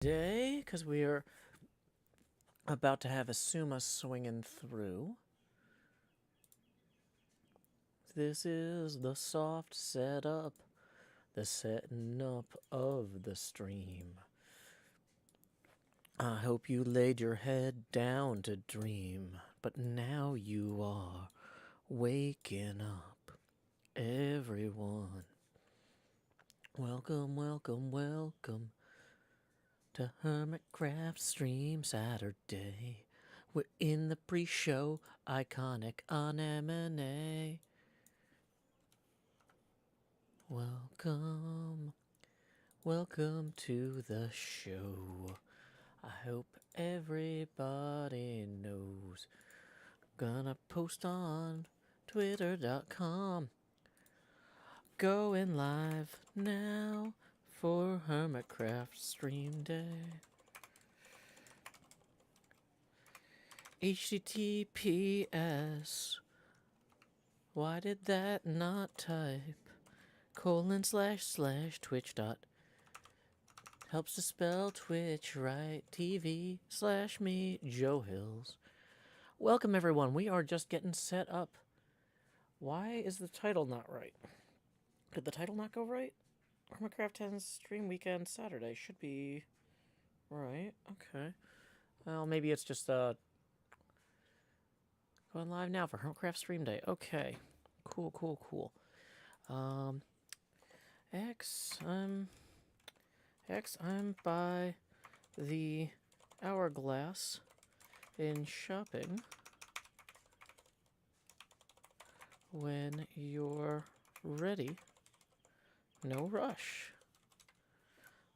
Day, because we are about to have a Suma swinging through. This is the soft setup, the setting up of the stream. I hope you laid your head down to dream, but now you are waking up, everyone. Welcome, welcome, welcome to HermitCraft Stream Saturday. We're in the pre-show, iconic anemone. Welcome, welcome to the show. I hope everybody knows. Gonna post on twitter.com. Going live now for HermitCraft Stream Day. HTTPS. Why did that not type? // twitch. Helps to spell Twitch right. TV/me, Joe Hills. Welcome everyone. We are just getting set up. Why is the title not right? Did the title not go right? HermitCraft 10 stream weekend Saturday should be right. Okay. Well, maybe it's just going live now for HermitCraft stream day. Okay. Cool. I'm by the hourglass in shopping. When you're ready, no rush.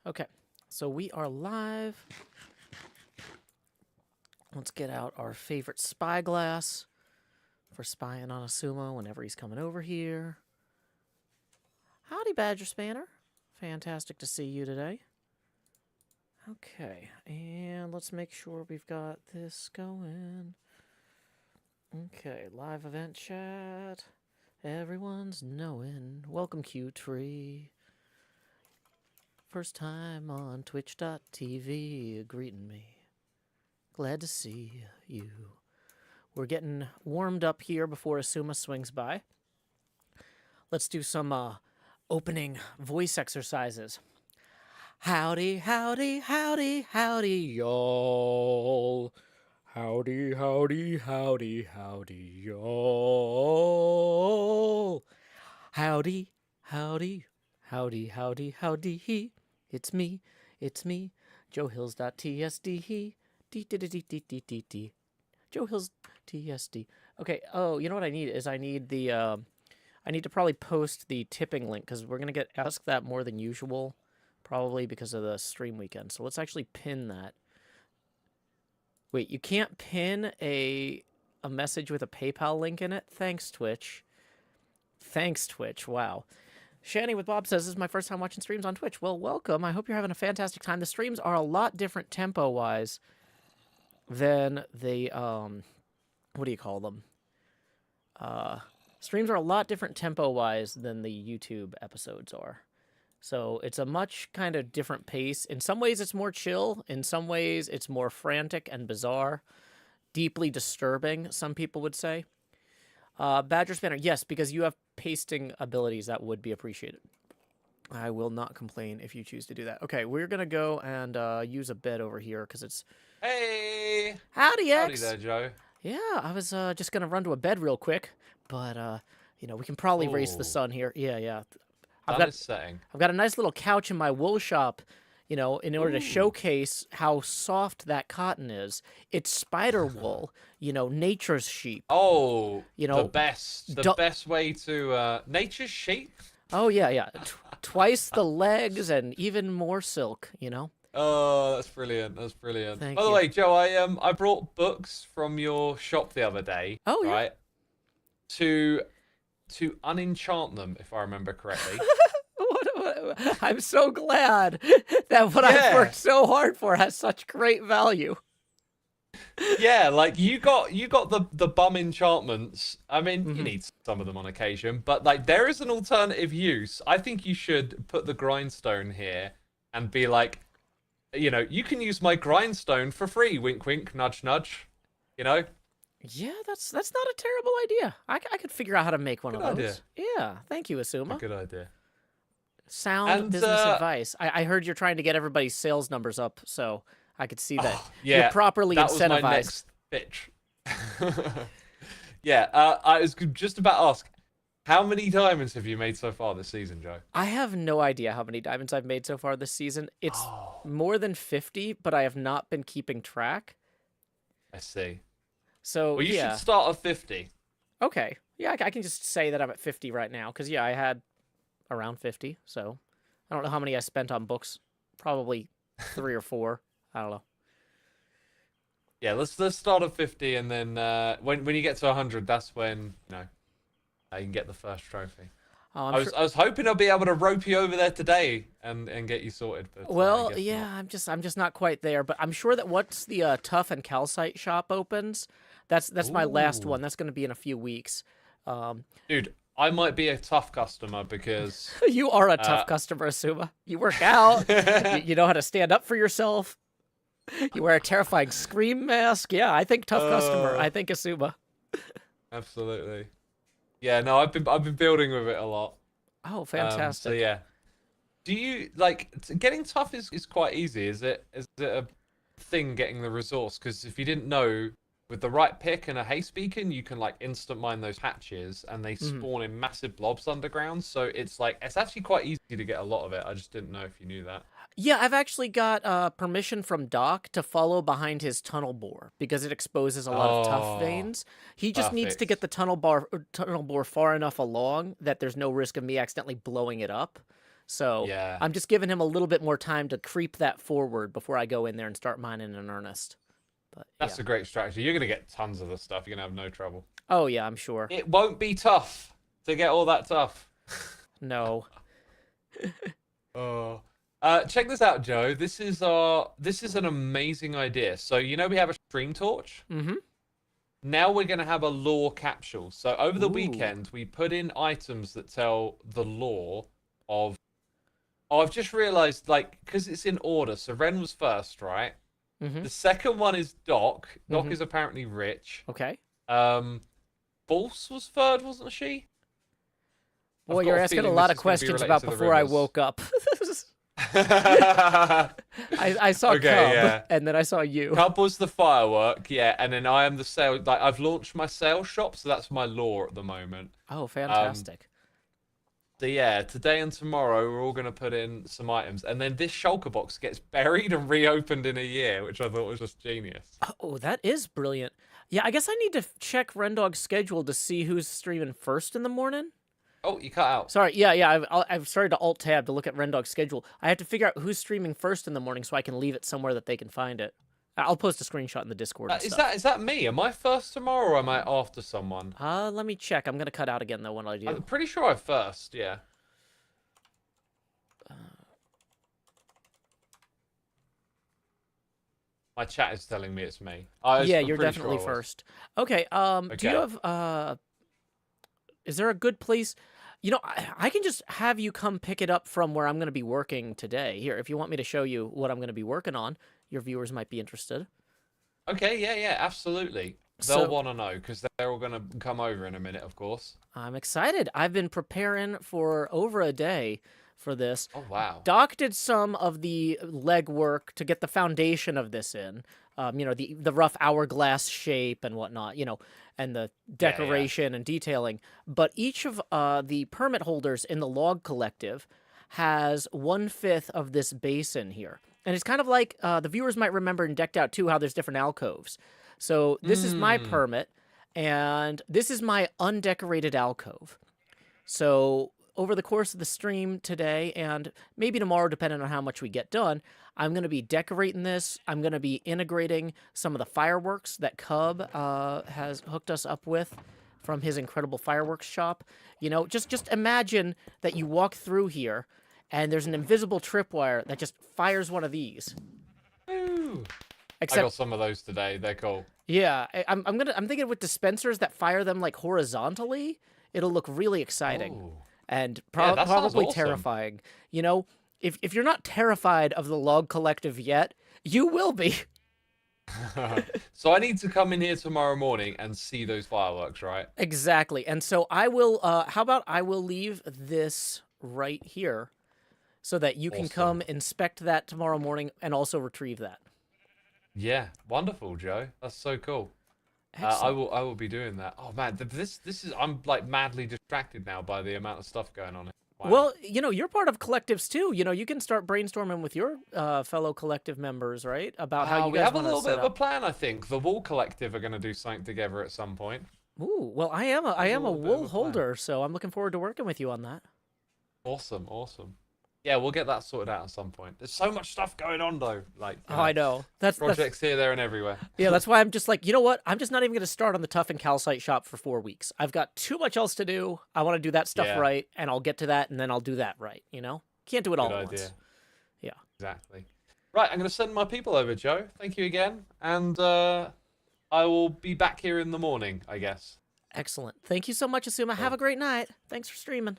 Okay, so we are live. Let's get out our favorite spyglass for spying on a sumo whenever he's coming over here. Howdy, Badger Spanner. Fantastic to see you today. Okay, and let's make sure we've got this going. Okay, live event chat. Everyone's knowing. Welcome, Q-Tree. First time on twitch.tv greeting me. Glad to see you. We're getting warmed up here before Asuma swings by. Let's do some opening voice exercises. Howdy, howdy, howdy, howdy, y'all. Howdy, howdy, howdy, howdy, y'all. Howdy, howdy, howdy, howdy, howdy. It's me, Joe Hills.tsd. D. Joe Hills TSD. Okay, oh, you know what I need is I need to probably post the tipping link because we're going to get asked that more than usual, probably because of the stream weekend. So let's actually pin that. Wait, you can't pin a message with a PayPal link in it? Thanks, Twitch. Thanks, Twitch. Wow. Shani with Bob says, this is my first time watching streams on Twitch. Well, welcome. I hope you're having a fantastic time. The streams are a lot different tempo-wise than the, what do you call them? Streams are a lot different tempo-wise than the YouTube episodes are. So it's a much kind of different pace. In some ways, it's more chill. In some ways, it's more frantic and bizarre. Deeply disturbing, some people would say. Badger Spanner, yes, because you have pasting abilities that would be appreciated. I will not complain if you choose to do that. Okay, we're going to go and use a bed over here because it's... Hey! Howdy, X! Howdy there, Joe. Yeah, I was just going to run to a bed real quick, but, you know, we can probably race the sun here. Yeah. I've got a nice little couch in my wool shop, you know, in order to showcase how soft that cotton is. It's spider wool, you know, nature's sheep. Oh, you know, the best way to nature's sheep. Oh yeah. Twice the legs and even more silk, you know. Oh, that's brilliant. That's brilliant. Thank By the you. way, Joe, I brought books from your shop the other day. Oh yeah. Right. To unenchant them, if I remember correctly. I'm so glad that what I've worked so hard for has such great value. Yeah, like you got the bum enchantments. I mean, you need some of them on occasion, but like there is an alternative use. I think you should put the grindstone here and be like, you know, you can use my grindstone for free. Wink, wink, nudge, nudge. You know, Yeah, that's not a terrible idea. I could figure out how to make one good of idea. those. Yeah, thank you, A Asuma. good idea. Sound And business advice. I heard you're trying to get everybody's sales numbers up, so I could see that oh, you're yeah, properly that was my incentivized. next bitch. Yeah, I was just about to ask, how many diamonds have you made so far this season, Joe? I have no idea how many diamonds I've made so far this season. It's Oh, more than 50, but I have not been keeping track. I see. So, Well, you should yeah. start at 50. Okay. Yeah, I can just say that I'm at 50 right now because yeah, I had around 50. So, I don't know how many I spent on books. Probably 3 or 4. I don't know. Yeah, let's start at 50, and then when you get to 100, that's when you can get the first trophy. Oh, I was hoping I'd be able to rope you over there today and get you sorted, but I Well, guess yeah, not. I'm just not quite there, but I'm sure that once the tough and calcite shop opens, that's my last Ooh. one. That's going to be in a few weeks. Um, Dude, I might be a tough customer because you are a tough customer, Asuma. You work out. You know how to stand up for yourself. You wear a terrifying scream mask. Yeah, I think tough customer. I think Asuma. absolutely. Yeah, no, I've been building with it a lot. Oh, So fantastic. yeah. Do you like getting tough is quite easy? Is it a thing getting the resource? Because if you didn't know, with the right pick and a haste beacon, you can like instant mine those patches, and they Mhm. spawn in massive blobs underground. So it's actually quite easy to get a lot of it. I just didn't know if you knew that. Yeah, I've actually got permission from Doc to follow behind his tunnel bore because it exposes a lot of tough Oh, veins. He just needs to get perfect. the tunnel bore far enough along that there's no risk of me accidentally blowing it up. So Yeah, I'm just giving him a little bit more time to creep that forward before I go in there and start mining in earnest. But yeah. that's a great strategy. You're gonna get tons of the stuff. You're gonna have no trouble. Oh yeah, I'm sure. It won't be tough to get all that tough. No. Oh. Check this out, Joe. This is an amazing idea. So we have a stream torch. Mm-hmm. Now we're gonna have a lore capsule. So over the Ooh. weekend, we put in items that tell the lore of. Oh, I've just realized, like, because it's in order. So Ren was first, right? Mm-hmm. The second one is Doc. Doc Mm-hmm. is apparently rich. Okay. Um, False was third, wasn't she? Boy, I've got you're a asking a feeling lot this of is going to be questions related about to the before I rivers. woke up. Okay, I saw Cub, yeah. and then I saw you. Cub was the firework, yeah, and then I am the sale. Like I've launched my sales shop, so that's my lore at the moment. Oh, Um, fantastic. so yeah, today and tomorrow we're all gonna put in some items, and then this shulker box gets buried and reopened in a year, which I thought was just genius. Oh, that is brilliant. Yeah, I guess I need to check Rendog's schedule to see who's streaming first in the morning. Oh, you cut out. Sorry, yeah. I've started to alt tab to look at Rendog's schedule. I have to figure out who's streaming first in the morning so I can leave it somewhere that they can find it. I'll post a screenshot in the Discord and Is stuff. that me? Am I first tomorrow, or am I after someone? Let me check. I'm gonna cut out again though when I I'm do. pretty sure I'm first. Yeah. My chat is telling me it's me. Yeah, I'm you're pretty sure definitely I was. first. Okay. Do you Okay. have is there a good place? I can just have you come pick it up from where I'm going to be working today. Here, if you want me to show you what I'm going to be working on, your viewers might be interested. Okay, yeah, absolutely. They'll So want to know because they're all going to come over in a minute, of course. I'm excited. I've been preparing for over a day for this. Oh, wow. Doc did some of the legwork to get the foundation of this in. The rough hourglass shape and whatnot, and the Yeah. decoration and detailing. But each of the permit holders in the log collective has 1/5 of this basin here. And it's kind of like the viewers might remember in Decked Out 2 how there's different alcoves. So this is my Hmm. permit, and this is my undecorated alcove. So over the course of the stream today and maybe tomorrow, depending on how much we get done, I'm going to be decorating this. I'm going to be integrating some of the fireworks that Cub has hooked us up with from his incredible fireworks shop. Just imagine that you walk through here and there's an invisible tripwire that just fires one of these. Ooh. I Except, got some of those today. They're cool. yeah, I'm thinking with dispensers that fire them like horizontally, it'll look really exciting. Oh. And Yeah, that sounds probably awesome. terrifying. You know, if you're not terrified of the log collective yet, you will be. So I need to come in here tomorrow morning and see those fireworks, right? Exactly. And so I will how about I will leave this right here so that you can Awesome. come inspect that tomorrow morning and also retrieve that. Yeah, wonderful, Joe. That's so cool. Excellent. I will be doing that. Oh man, this is I'm like madly distracted now by the amount of stuff going on here. Wow. Well, you're part of collectives too. You can start brainstorming with your fellow collective members, right? About how you We guys have a want to little bit set of a up. plan, I think. The Wall Collective are going to do something together at some point. Ooh, well, I There's a am a little bit of wool a plan. holder, so I'm looking forward to working with you on that. Awesome, awesome. Yeah, we'll get that sorted out at some point. There's so much stuff going on though, like Oh, I know. That's projects here, there, and everywhere. yeah. That's why I'm just like, you know what? I'm just not even going to start on the tough and calcite shop for 4 weeks. I've got too much else to do. I want to do that stuff Yeah, right, and I'll get to that, and then I'll do that right. Can't do it good all at idea. once. Yeah. Exactly. Right, I'm going to send my people over, Joe. Thank you again, and I will be back here in the morning, I guess. Excellent. Thank you so much, Asuma. Have a great night. Thanks for streaming.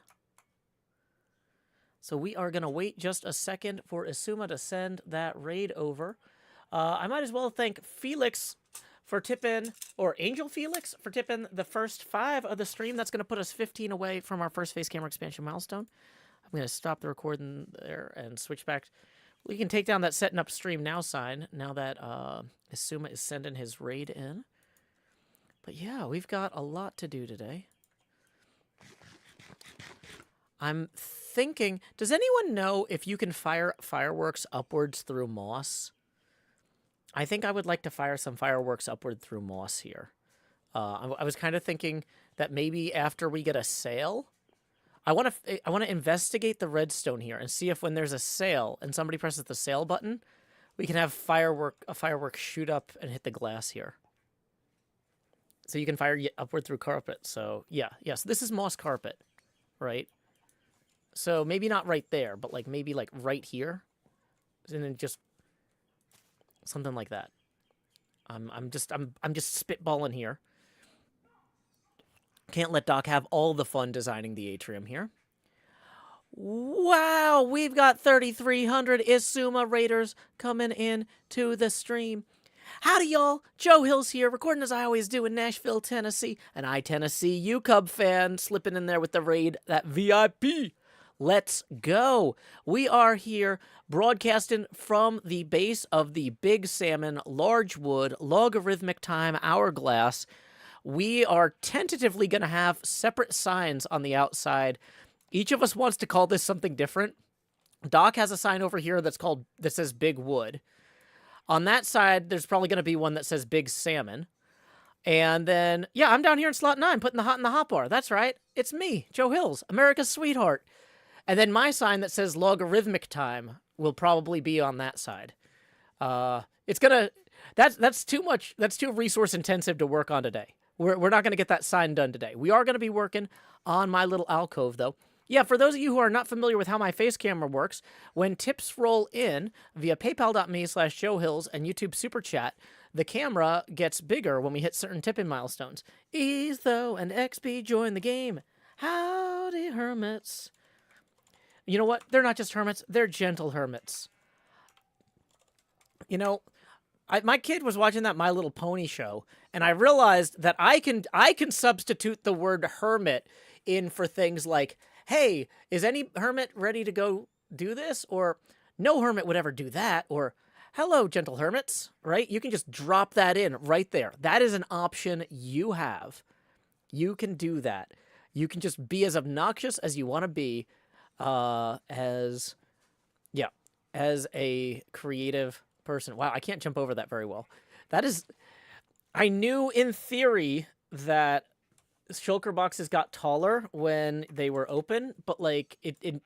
So we are going to wait just a second for Asuma to send that raid over. I might as well thank Felix for tipping, or Angel Felix for tipping the first 5 of the stream. That's going to put us 15 away from our first face camera expansion milestone. I'm going to stop the recording there and switch back. We can take down that setting up stream now sign now that Asuma is sending his raid in. But yeah, we've got a lot to do today. I'm thinking, does anyone know if you can fire fireworks upwards through moss? I think I would like to fire some fireworks upward through moss here. I was kind of thinking that maybe after we get a sail, I want to investigate the redstone here and see if when there's a sail and somebody presses the sail button, we can have a firework shoot up and hit the glass here. So you can fire upward through carpet. So yeah, yes, this is moss carpet, right? So maybe not right there, but like maybe like right here, and then just something like that. I'm just spitballing here. Can't let Doc have all the fun designing the atrium here. Wow, we've got 3,300 Asuma Raiders coming in to the stream. Howdy, y'all. Joe Hills here, recording as I always do in Nashville, Tennessee. And I, Tennessee UCub fan, slipping in there with the raid, that VIP. Let's go. We are here broadcasting from the base of the Big Salmon, Large Wood, Logarithmic Time Hourglass. We are tentatively going to have separate signs on the outside. Each of us wants to call this something different. Doc has a sign over here that says Big Wood. On that side, there's probably going to be one that says Big Salmon. And then, yeah, I'm down here in slot 9 putting the hot in the hot bar. That's right. It's me, Joe Hills, America's sweetheart. And then my sign that says Logarithmic Time will probably be on that side. It's gonna that's too much. That's too resource intensive to work on today. We're not gonna get that sign done today. We are gonna be working on my little alcove though. Yeah, for those of you who are not familiar with how my face camera works, when tips roll in via paypal.me/JoeHills and YouTube Super Chat, the camera gets bigger when we hit certain tipping milestones. Etho and XP join the game. Howdy, hermits. You know what? They're not just hermits. They're gentle hermits. My kid was watching that My Little Pony show, and I realized that I can substitute the word hermit in for things like, hey, is any hermit ready to go do this? Or no hermit would ever do that. Or hello, gentle hermits, right? You can just drop that in right there. That is an option you have. You can do that. You can just be as obnoxious as you want to be as a creative person. Wow, I can't jump over that very well. I knew in theory that shulker boxes got taller when they were open, but like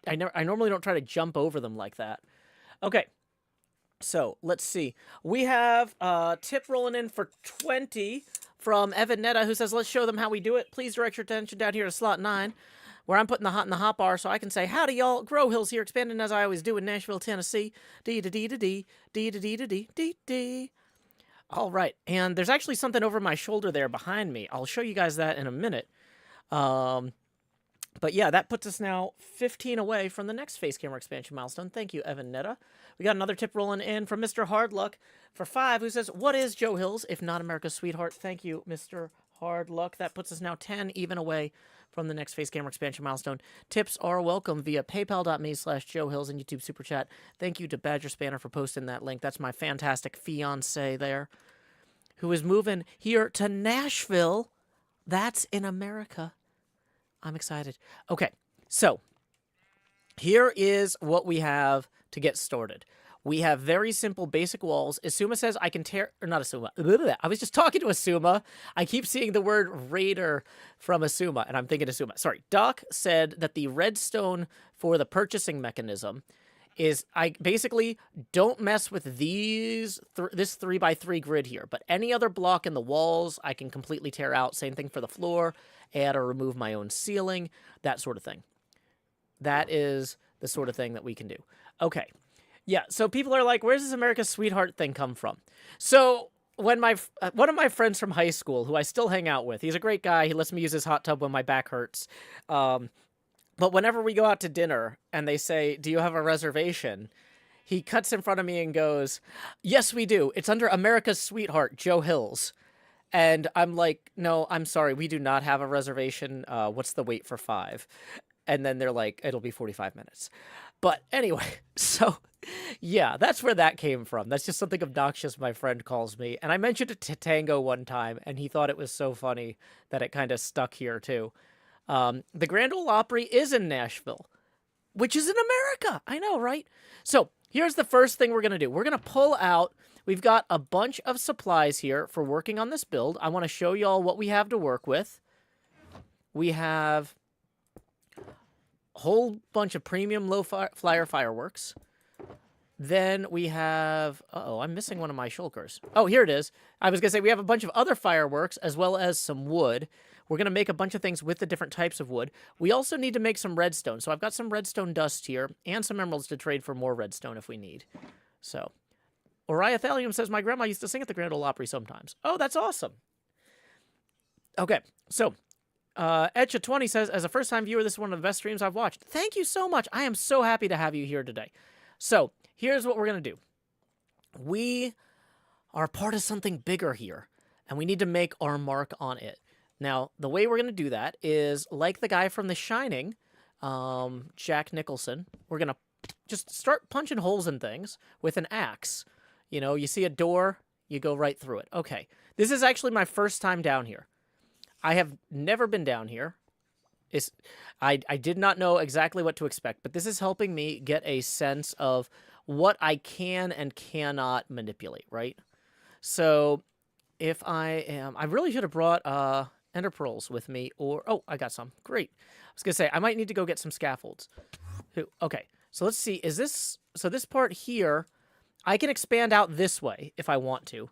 I normally don't try to jump over them like that. Okay. So, let's see. We have tip rolling in for 20 from Evan Netta, who says, let's show them how we do it. Please direct your attention down here to slot 9, where I'm putting the hot in the hot bar so I can say, howdy, y'all. Grow Hills here, expanding as I always do in Nashville, Tennessee. Dee-da-dee-da-dee, dee-da-dee-da-dee-dee-dee. All right, and there's actually something over my shoulder there behind me. I'll show you guys that in a minute. But But yeah, that puts us now 15 away from the next face camera expansion milestone. Thank you, Evan Netta. We got another tip rolling in from Mr. Hardluck for 5, who says, "What is Joe Hills, if not America's sweetheart?" Thank you, Mr. Hardluck. That puts us now 10 even away from the next face camera expansion milestone. Tips are welcome via paypal.me/Joe Hills and YouTube Super Chat. Thank you to Badger Spanner for posting that link. That's my fantastic fiance there, who is moving here to Nashville. That's in America. I'm excited. Okay, so here is what we have to get started. We have very simple basic walls. Asuma says I can tear, or not Asuma. I was just talking to Asuma. I keep seeing the word raider from Asuma, and I'm thinking Asuma. Sorry. Doc said that the redstone for the purchasing mechanism is I basically don't mess with this 3x3 grid here, but any other block in the walls I can completely tear out. Same thing for the floor, add or remove my own ceiling, that sort of thing. That is the sort of thing that we can do. Okay. Yeah, so people are like, where's this America's sweetheart thing come from? So when one of my friends from high school, who I still hang out with, he's a great guy. He lets me use his hot tub when my back hurts. But whenever we go out to dinner and they say, "Do you have a reservation?" he cuts in front of me and goes, "Yes, we do. It's under America's sweetheart, Joe Hills." And I'm like, "No, I'm sorry. We do not have a reservation. What's the wait for 5?" And then they're like, "It'll be 45 minutes." But anyway, so yeah, that's where that came from. That's just something obnoxious my friend calls me. And I mentioned it to Tango one time, and he thought it was so funny that it kind of stuck here too. The Grand Ole Opry is in Nashville, which is in America. I know, right? So here's the first thing we're going to do. We're going to pull out, we've got a bunch of supplies here for working on this build. I want to show y'all what we have to work with. We have a whole bunch of premium low flyer fireworks. Then we have, I'm missing one of my shulkers. Oh, here it is. I was going to say we have a bunch of other fireworks as well as some wood. We're going to make a bunch of things with the different types of wood. We also need to make some redstone. So I've got some redstone dust here and some emeralds to trade for more redstone if we need. So, Oriah Thallium says, my grandma used to sing at the Grand Ole Opry sometimes. Oh, that's awesome. Okay, so Etcha20 says, as a first-time viewer, this is one of the best streams I've watched. Thank you so much. I am so happy to have you here today. So, here's what we're going to do. We are part of something bigger here, and we need to make our mark on it. Now, the way we're going to do that is, like the guy from The Shining, Jack Nicholson, we're going to just start punching holes in things with an axe. You know, you see a door, you go right through it. Okay, this is actually my first time down here. I have never been down here. I did not know exactly what to expect, but this is helping me get a sense of what I can and cannot manipulate, right? So, if I really should have brought ender pearls with me, or oh, I got some. Great. I was gonna say I might need to go get some scaffolds. Okay, so let's see. Is this so? This part here, I can expand out this way if I want to.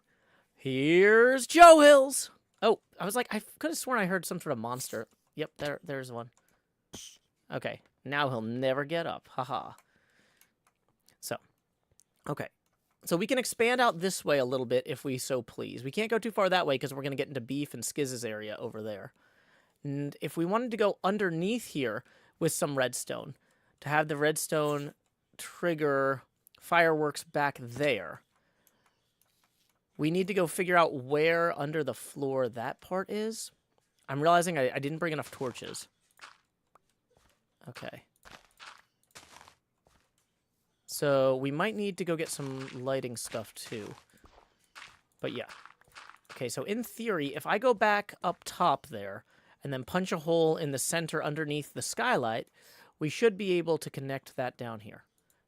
Here's Joe Hills. Oh, I was like, I could have sworn I heard some sort of monster. Yep, there's one. Okay, now he'll never get up. Haha. So, okay. So we can expand out this way a little bit if we so please. We can't go too far that way because we're going to get into Beef and Skiz's area over there. And if we wanted to go underneath here with some redstone, to have the redstone trigger fireworks back there, we need to go figure out where under the floor that part is. I'm realizing I didn't bring enough torches. Okay. So we might need to go get some lighting stuff too. But yeah. Okay, so in theory, if I go back up top there and then punch a hole in the center underneath the skylight, we should be able to connect that down here.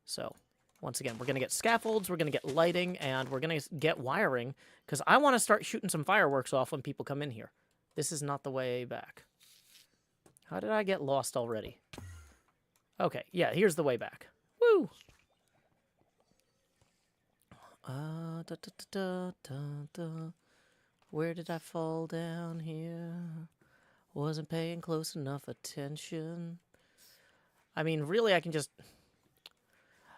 So once again, we're going to get scaffolds, we're going to get lighting, and we're going to get wiring because I want to start shooting some fireworks off when people come in here. This is not the way back. How did I get lost already? Okay, yeah, here's the way back. Woo! Where did I fall down here? Wasn't paying close enough attention. I mean, really, I can just...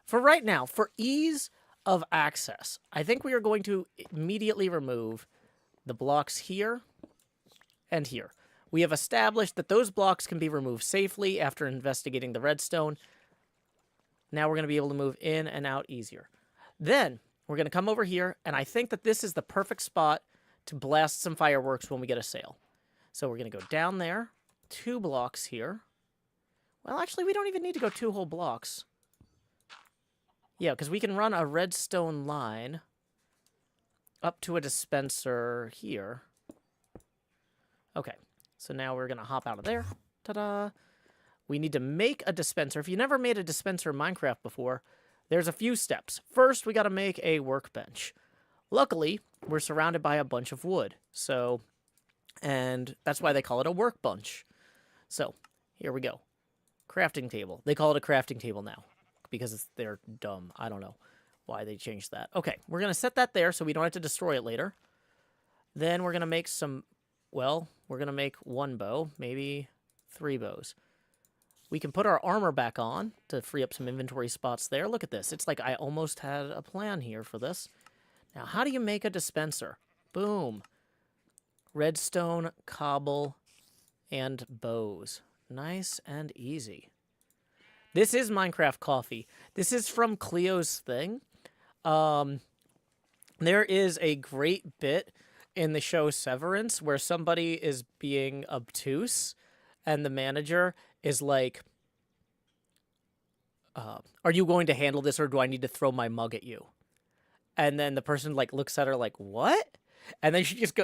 For right now, for ease of access, I think we are going to immediately remove the blocks here and here. We have established that those blocks can be removed safely after investigating the redstone. Now we're going to be able to move in and out easier. Then we're going to come over here, and I think that this is the perfect spot to blast some fireworks when we get a sale. So we're going to go down there, 2 blocks here. Well, actually, we don't even need to go 2 whole blocks. Yeah, because we can run a redstone line up to a dispenser here. Okay, so now we're going to hop out of there. Ta-da! We need to make a dispenser. If you never made a dispenser in Minecraft before, there's a few steps. First, we got to make a workbench. Luckily, we're surrounded by a bunch of wood. And that's why they call it a workbench. So, here we go. Crafting table. They call it a crafting table now because they're dumb. I don't know why they changed that. Okay, we're going to set that there so we don't have to destroy it later. Then we're going to make some, well, we're going to make 1 bow, maybe 3 bows. We can put our armor back on to free up some inventory spots there. Look at this. It's like I almost had a plan here for this. Now, how do you make a dispenser? Boom. Redstone, cobble, and bows. Nice and easy. This is Minecraft coffee. This is from Cleo's thing. There is a great bit in the show Severance where somebody is being obtuse and the manager is like, are you going to handle this or do I need to throw my mug at you? And then the person like looks at her like, what? And then she just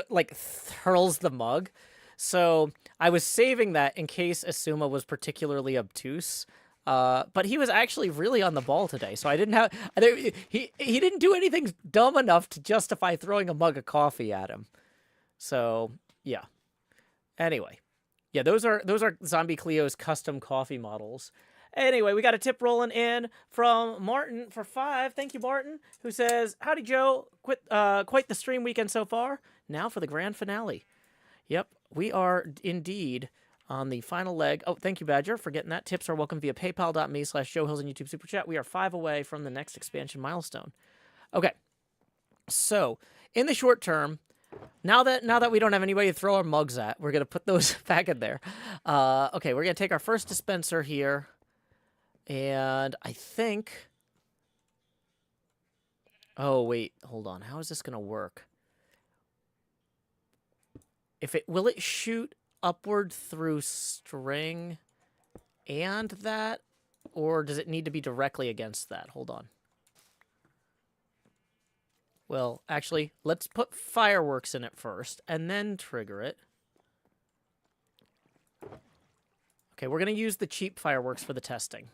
hurls the mug. So I was saving that in case Asuma was particularly obtuse. But he was actually really on the ball today. So I didn't have, he didn't do anything dumb enough to justify throwing a mug of coffee at him. So yeah. Anyway. Yeah, those are Zombie Cleo's custom coffee models. Anyway, we got a tip rolling in from Martin for 5. Thank you, Martin, who says, "Howdy, Joe. Quite the stream weekend so far. Now for the grand finale." Yep, we are indeed on the final leg. Oh, thank you, Badger, for getting that. Tips are welcome via paypal.me/JoeHills and YouTube Super Chat. We are 5 away from the next expansion milestone. Okay, so in the short term, now that we don't have anybody to throw our mugs at, we're going to put those back in there. Okay, we're going to take our first dispenser here. And I think... Oh, wait. Hold on. How is this going to work? Will it shoot upward through string and that? Or does it need to be directly against that? Hold on. Well, actually, let's put fireworks in it first, and then trigger it. Okay, we're going to use the cheap fireworks for the testing.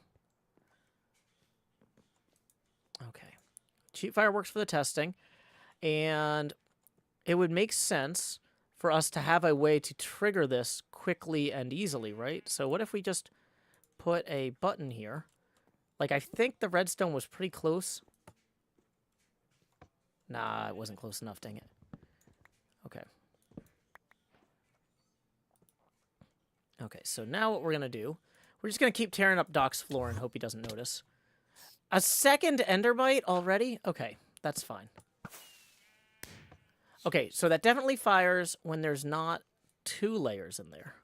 Okay. Cheap fireworks for the testing. And it would make sense for us to have a way to trigger this quickly and easily, right? So what if we just put a button here? Like, I think the redstone was pretty close. Nah, it wasn't close enough, dang it. Okay. Okay, so now what we're going to do, we're just going to keep tearing up Doc's floor and hope he doesn't notice. A second enderbite already? Okay, that's fine. Okay, so that definitely fires when there's not 2 layers in there.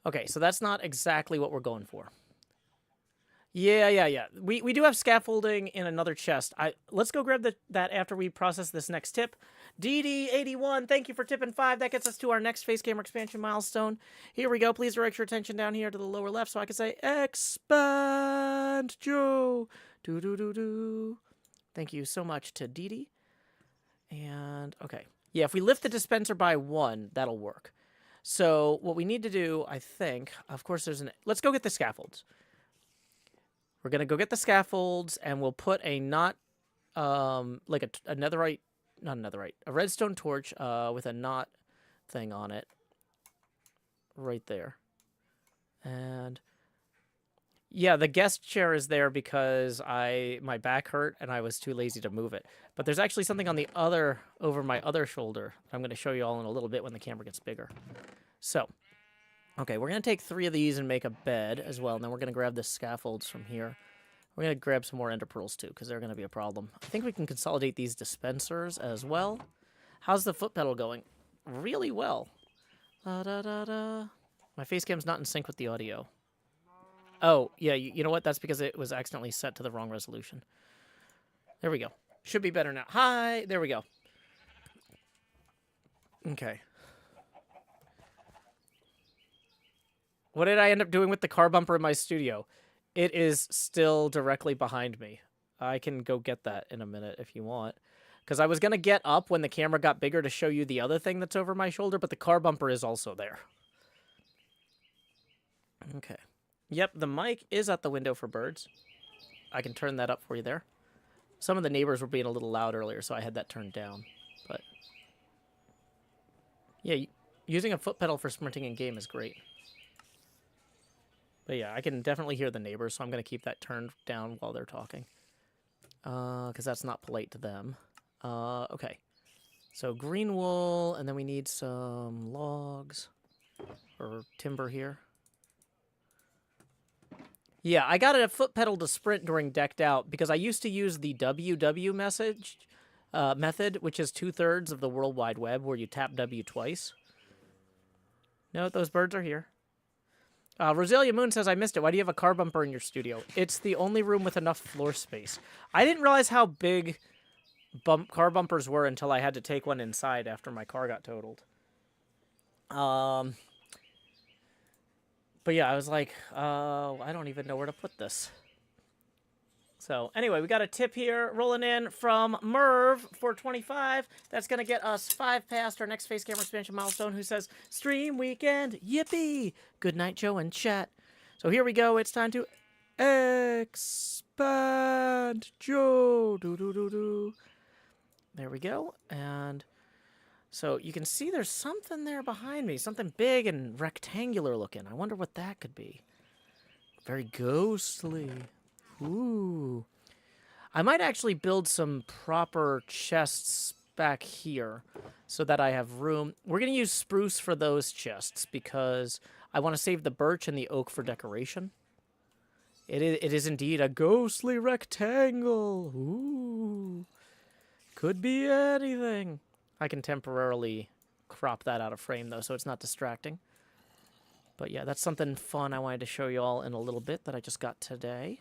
Okay, so that's not exactly what we're going for. Yeah. We do have scaffolding in another chest. Let's go grab that after we process this next tip. DD81, thank you for tipping 5. That gets us to our next Face Gamer expansion milestone. Here we go. Please direct your attention down here to the lower left so I can say, Expand Joe. Do. Thank you so much to DD. And, okay. Yeah, if we lift the dispenser by 1, that'll work. So what we need to do, I think, of course let's go get the scaffolds. We're going to go get the scaffolds, and we'll put a a redstone torch with a knot thing on it right there. And yeah, the guest chair is there because my back hurt and I was too lazy to move it. But there's actually something on over my other shoulder. I'm going to show you all in a little bit when the camera gets bigger. So, okay, we're going to take 3 of these and make a bed as well. And then we're going to grab the scaffolds from here. We're going to grab some more ender pearls, too, because they're going to be a problem. I think we can consolidate these dispensers as well. How's the foot pedal going? Really well. Da-da-da-da. My face cam's not in sync with the audio. Oh, yeah, you know what? That's because it was accidentally set to the wrong resolution. There we go. Should be better now. Hi! There we go. Okay. What did I end up doing with the car bumper in my studio? It is still directly behind me. I can go get that in a minute if you want. Because I was going to get up when the camera got bigger to show you the other thing that's over my shoulder, but the car bumper is also there. Okay. Yep, the mic is at the window for birds. I can turn that up for you there. Some of the neighbors were being a little loud earlier, so I had that turned down. But yeah, using a foot pedal for sprinting in game is great. But yeah, I can definitely hear the neighbors, so I'm going to keep that turned down while they're talking. Because that's not polite to them. Okay. So green wool, and then we need some logs. Or timber here. Yeah, I got a foot pedal to sprint during Decked Out, because I used to use the WW method, which is 2/3 of the World Wide Web, where you tap W twice. No, those birds are here. Roselia Moon says, I missed it. Why do you have a car bumper in your studio? It's the only room with enough floor space. I didn't realize how big car bumpers were until I had to take one inside after my car got totaled. But yeah, I was like, I don't even know where to put this. So anyway, we got a tip here rolling in from Merv for 25. That's going to get us 5 past our next face camera expansion milestone, who says, stream weekend, yippee! Good night, Joe and chat. So here we go. It's time to expand Joe. Do-do-do-do. There we go. And so you can see there's something there behind me. Something big and rectangular looking. I wonder what that could be. Very ghostly. Ooh. I might actually build some proper chests back here so that I have room. We're going to use spruce for those chests because I want to save the birch and the oak for decoration. It is indeed a ghostly rectangle. Ooh. Could be anything. I can temporarily crop that out of frame, though, so it's not distracting. But yeah, that's something fun I wanted to show you all in a little bit that I just got today.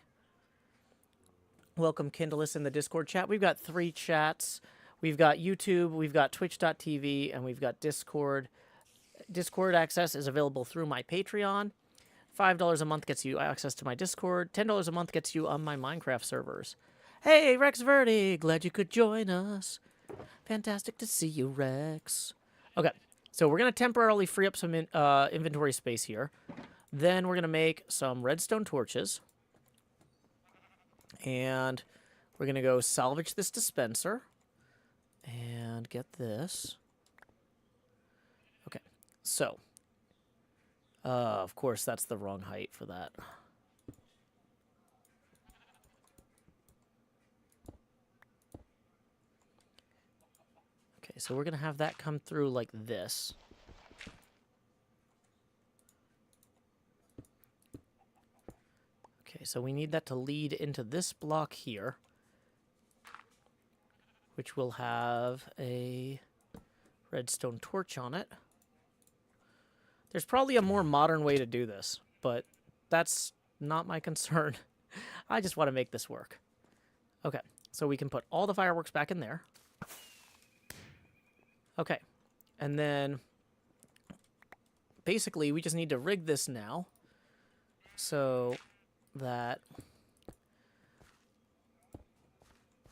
Welcome, Kindleus, in the Discord chat. We've got 3 chats. We've got YouTube, we've got Twitch.tv, and we've got Discord. Discord access is available through my Patreon. $5 a month gets you access to my Discord. $10 a month gets you on my Minecraft servers. Hey, Rex Verde, glad you could join us. Fantastic to see you, Rex. Okay, so we're going to temporarily free up some inventory space here. Then we're going to make some redstone torches. And we're going to go salvage this dispenser. And get this. Okay, so. Of course, that's the wrong height for that. Okay, so we're going to have that come through like this. Okay, so we need that to lead into this block here, which will have a redstone torch on it. There's probably a more modern way to do this, but that's not my concern. I just want to make this work. Okay, so we can put all the fireworks back in there. Okay, and then basically we just need to rig this now so that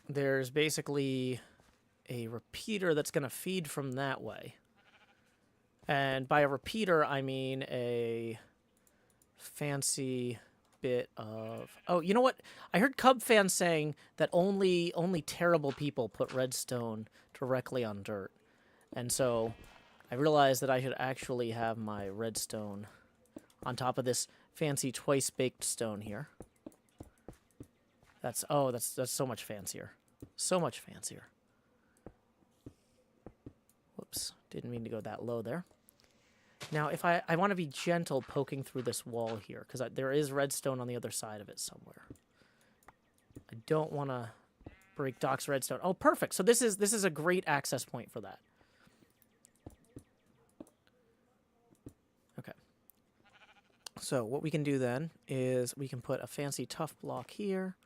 there's basically a repeater that's going to feed from that way. And by a repeater, I mean a fancy bit of... Oh, you know what? I heard Cub fans saying that only terrible people put redstone directly on dirt. And so I realized that I should actually have my redstone on top of this fancy twice-baked stone here. That's so much fancier. So much fancier. Whoops. Didn't mean to go that low there. Now, if I want to be gentle poking through this wall here, because there is redstone on the other side of it somewhere. I don't want to break Doc's redstone. Oh, perfect. So this is a great access point for that. Okay. So what we can do then is we can put a fancy tough block here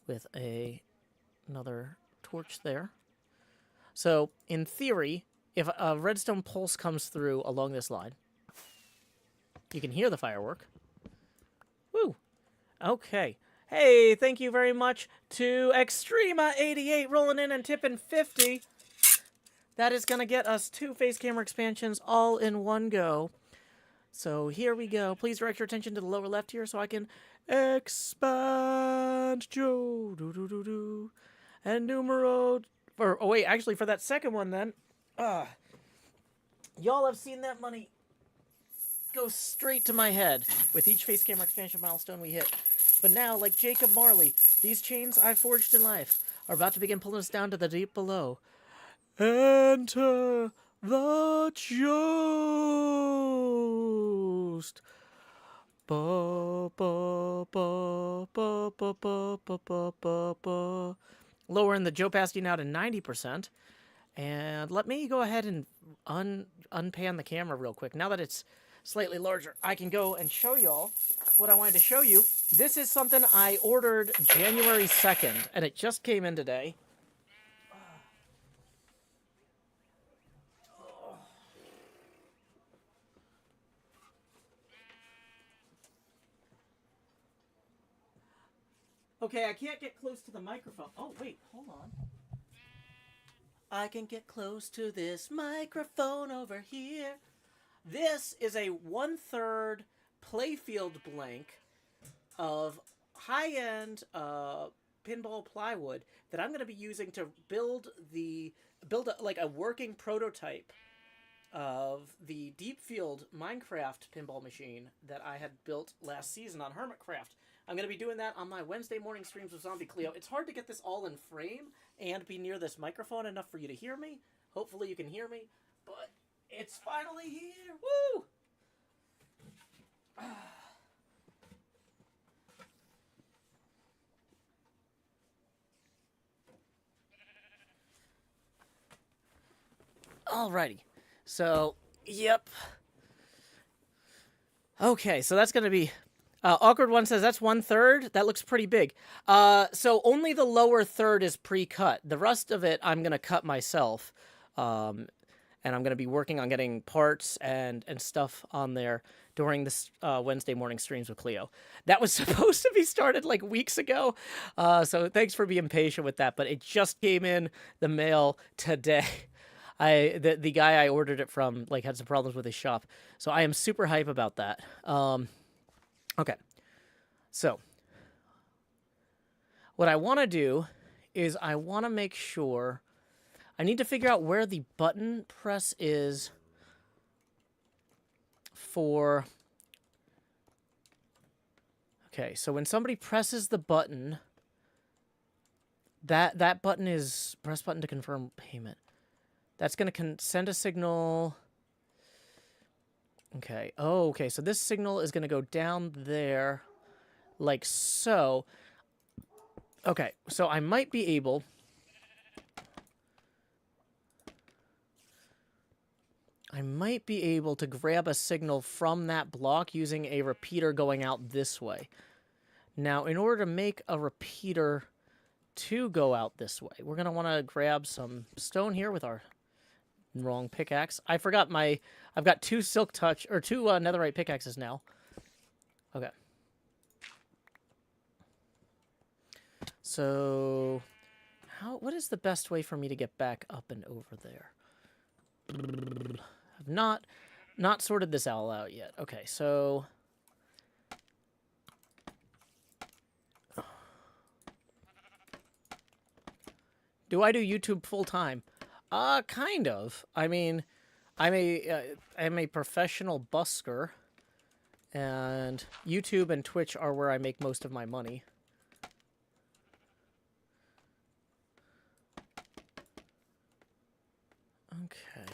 with another torch there. So in theory, if a redstone pulse comes through along this line, you can hear the firework. Woo! Okay. Hey, thank you very much to Extrema88 rolling in and tipping 50. That is going to get us 2 face camera expansions all in one go. So here we go. Please direct your attention to the lower left here so I can expand Joe. Do. And numero... oh, wait, actually, for that second one, then. Y'all have seen that money go straight to my head with each face camera expansion milestone we hit. But now, like Jacob Marley, these chains I've forged in life are about to begin pulling us down to the deep below. Enter the Joust. Ba, ba, ba, ba, ba, ba, ba, ba, ba, ba. Lowering the opacity now to 90%. And let me go ahead and unpan the camera real quick. Now that it's slightly larger, I can go and show y'all what I wanted to show you. This is something I ordered January 2nd, and it just came in today. Okay, I can't get close to the microphone. Oh, wait, hold on. I can get close to this microphone over here. This is a 1/3 playfield blank of high-end pinball plywood that I'm going to be using to build a working prototype of the deep field Minecraft pinball machine that I had built last season on HermitCraft. I'm going to be doing that on my Wednesday morning streams with Zombie Cleo. It's hard to get this all in frame and be near this microphone enough for you to hear me. Hopefully you can hear me, but it's finally here. Woo! Alrighty. So, yep. Okay, so that's going to be... Awkward One says, that's 1/3? That looks pretty big. So only the lower third is pre-cut. The rest of it I'm going to cut myself. And I'm going to be working on getting parts and stuff on there during this Wednesday morning streams with Cleo. That was supposed to be started like weeks ago. So thanks for being patient with that. But it just came in the mail today. The guy I ordered it from had some problems with his shop. So I am super hype about that. Okay, so what I want to do is I want to make sure I need to figure out where the button press is for... Okay, so when somebody presses the button, that button is press button to confirm payment. That's going to send a signal... Okay. Oh, okay. So this signal is going to go down there like so. Okay. So I might be able... to grab a signal from that block using a repeater going out this way. Now, in order to make a repeater to go out this way, we're going to want to grab some stone here with our... Wrong pickaxe. I forgot I've got 2 silk touch, or 2 netherite pickaxes now. Okay. So, what is the best way for me to get back up and over there? I've not sorted this all out yet. Okay, so... Do I do YouTube full-time? Kind of. I mean, I'm a professional busker, and YouTube and Twitch are where I make most of my money. Okay.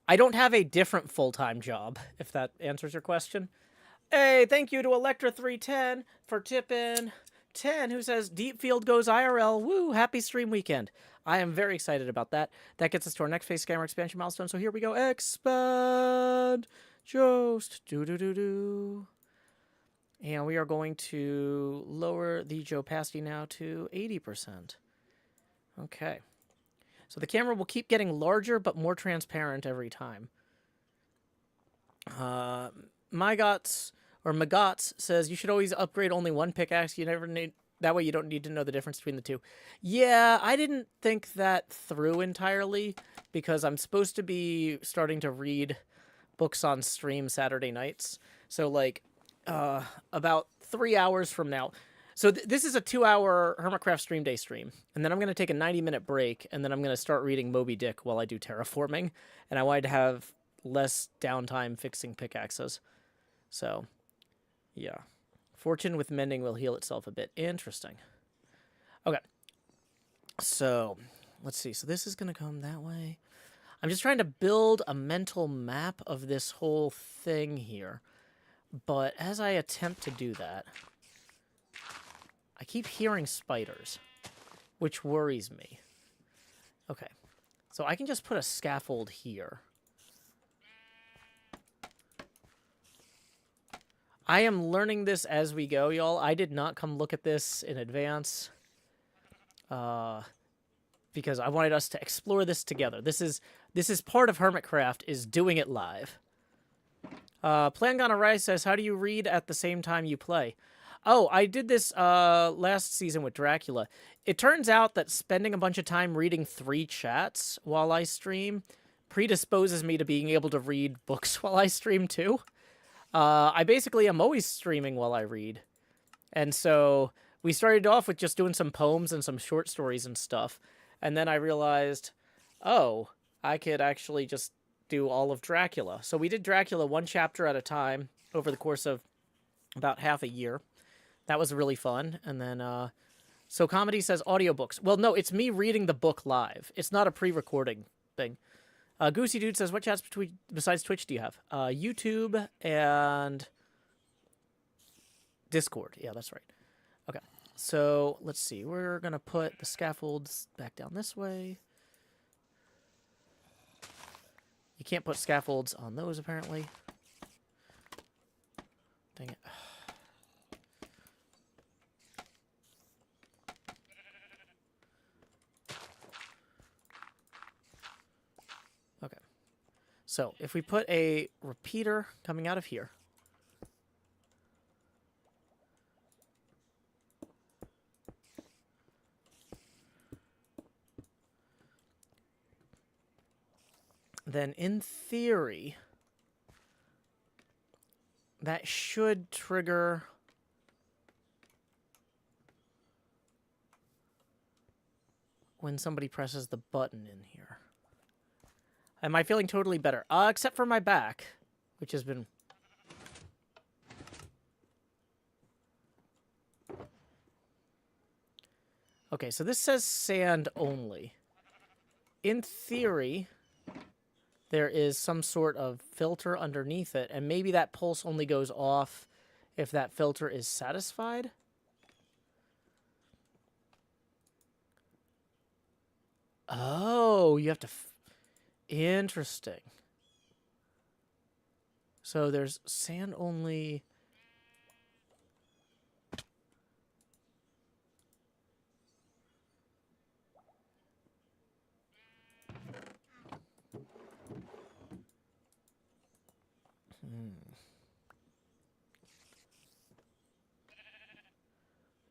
I don't have a different full-time job, if that answers your question. Hey, thank you to Electra310 for tipping 10, who says, Deep Field goes IRL. Woo, happy stream weekend. I am very excited about that. That gets us to our next phase scammer expansion milestone. So here we go. Expand. Jost. Do. And we are going to lower the opacity now to 80%. Okay. So the camera will keep getting larger but more transparent every time. Magots says you should always upgrade only one pickaxe. You never need that way. You don't need to know the difference between the two. Yeah, I didn't think that through entirely because I'm supposed to be starting to read books on stream Saturday nights. So like, about 3 hours from now. So this is a 2-hour HermitCraft stream day stream, and then I'm gonna take a 90-minute break, and then I'm gonna start reading Moby Dick while I do terraforming. And I wanted to have less downtime fixing pickaxes. So, yeah. Fortune with mending will heal itself a bit. Interesting. Okay. So, let's see. So this is going to come that way. I'm just trying to build a mental map of this whole thing here. But as I attempt to do that, I keep hearing spiders, which worries me. Okay. So I can just put a scaffold here. I am learning this as we go, y'all. I did not come look at this in advance. Because I wanted us to explore this together. This is part of HermitCraft, is doing it live. Plangana Rice says, how do you read at the same time you play? Oh, I did this last season with Dracula. It turns out that spending a bunch of time reading 3 chats while I stream predisposes me to being able to read books while I stream too. I basically am always streaming while I read. And so we started off with just doing some poems and some short stories and stuff. And then I realized, oh, I could actually just do all of Dracula. So we did Dracula 1 chapter at a time over the course of about half a year. That was really fun. And then, so Comedy says audiobooks. Well, no, it's me reading the book live. It's not a pre-recording thing. Goosey Dude says, what chats besides Twitch do you have? YouTube and Discord. Yeah, that's right. Okay. So, let's see. We're going to put the scaffolds back down this way. You can't put scaffolds on those, apparently. Dang it. Okay. So, if we put a repeater coming out of here. Then, in theory, that should trigger when somebody presses the button in here. Am I feeling totally better? Except for my back, which has been... Okay, so this says sand only. In theory, there is some sort of filter underneath it, and maybe that pulse only goes off if that filter is satisfied. Oh, you have to... Interesting. So there's sand only...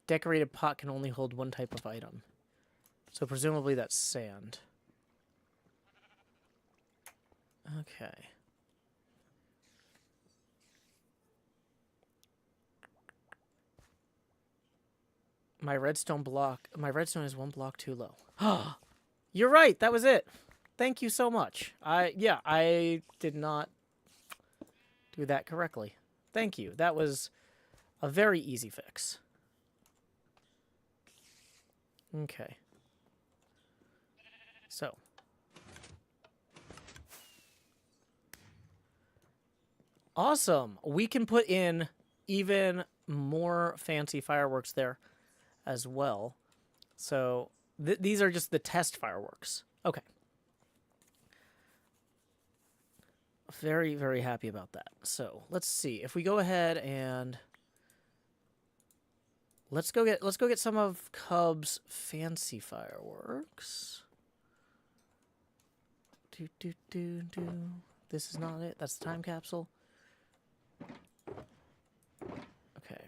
Decorated pot can only hold one type of item. So presumably that's sand. Okay. My redstone is 1 block too low. You're right, that was it. Thank you so much. I did not do that correctly. Thank you. That was a very easy fix. Okay. So. Awesome. We can put in even more fancy fireworks there as well. So these are just the test fireworks. Okay. Very, very happy about that. So let's see. If we go ahead and let's go get some of Cub's fancy fireworks. Do do do do. This is not it. That's the time capsule. Okay.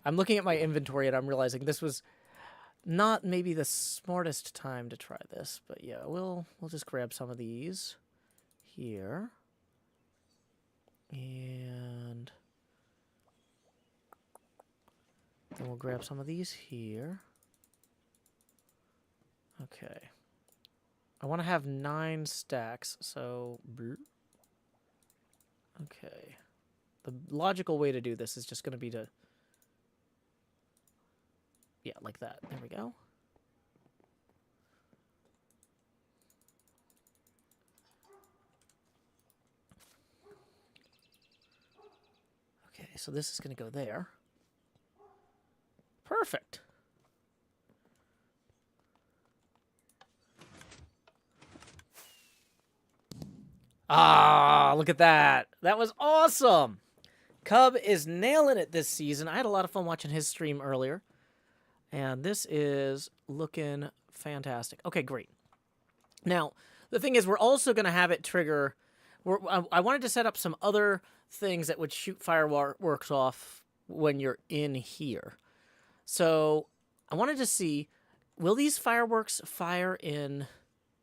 I'm looking at my inventory and I'm realizing this was not maybe the smartest time to try this, but yeah, we'll just grab some of these here. And then we'll grab some of these here. Okay. I want to have 9 stacks, so... Okay. The logical way to do this is just going to be to... Yeah, like that. There we go. Okay, so this is going to go there. Perfect. Ah, look at that. That was awesome. Cub is nailing it this season. I had a lot of fun watching his stream earlier. And this is looking fantastic. Okay, great. Now, the thing is, we're also going to have it trigger... I wanted to set up some other things that would shoot fireworks off when you're in here. So, I wanted to see, will these fireworks fire in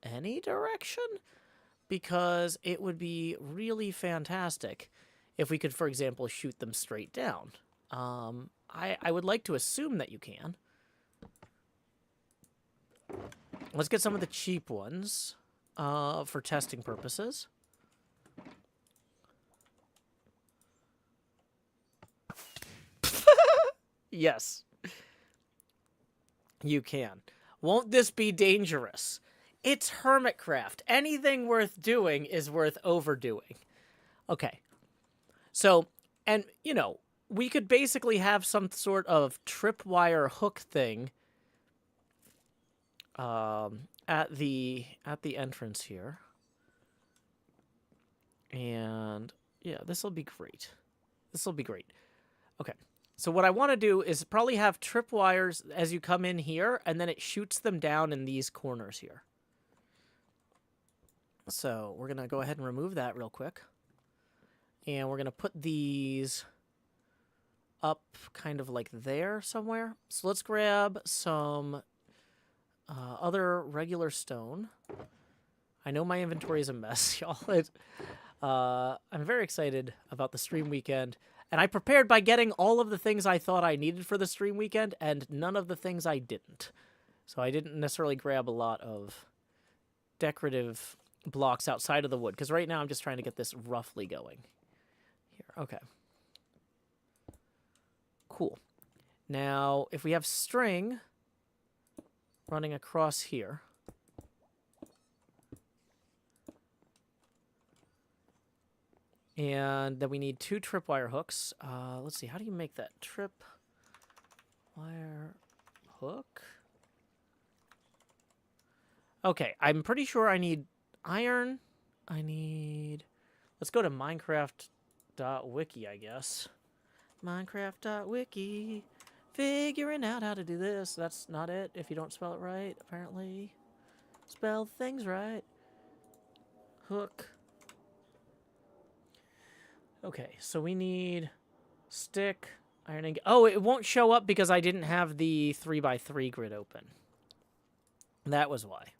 any direction? Because it would be really fantastic if we could, for example, shoot them straight down. I would like to assume that you can. Let's get some of the cheap ones for testing purposes. Yes. You can. Won't this be dangerous? It's HermitCraft. Anything worth doing is worth overdoing. Okay. So, and, you know, we could basically have some sort of tripwire hook thing at the entrance here. And, yeah, this will be great. This will be great. Okay. So what I want to do is probably have tripwires as you come in here, and then it shoots them down in these corners here. So we're going to go ahead and remove that real quick. And we're going to put these up kind of like there somewhere. So let's grab some other regular stone. I know my inventory is a mess, y'all. I'm very excited about the stream weekend. And I prepared by getting all of the things I thought I needed for the stream weekend, and none of the things I didn't. So I didn't necessarily grab a lot of decorative blocks outside of the wood, because right now I'm just trying to get this roughly going. Here, okay. Cool. Now, if we have string running across here, and then we need 2 tripwire hooks. Let's see, how do you make that? Tripwire hook? Okay, I'm pretty sure I need iron. I need... Let's go to Minecraft.wiki, I guess. Minecraft.wiki. Figuring out how to do this. That's not it if you don't spell it right, apparently. Spell things right. Hook. Okay, so we need stick, ironing. Oh, it won't show up because I didn't have the 3x3 grid open. That was why.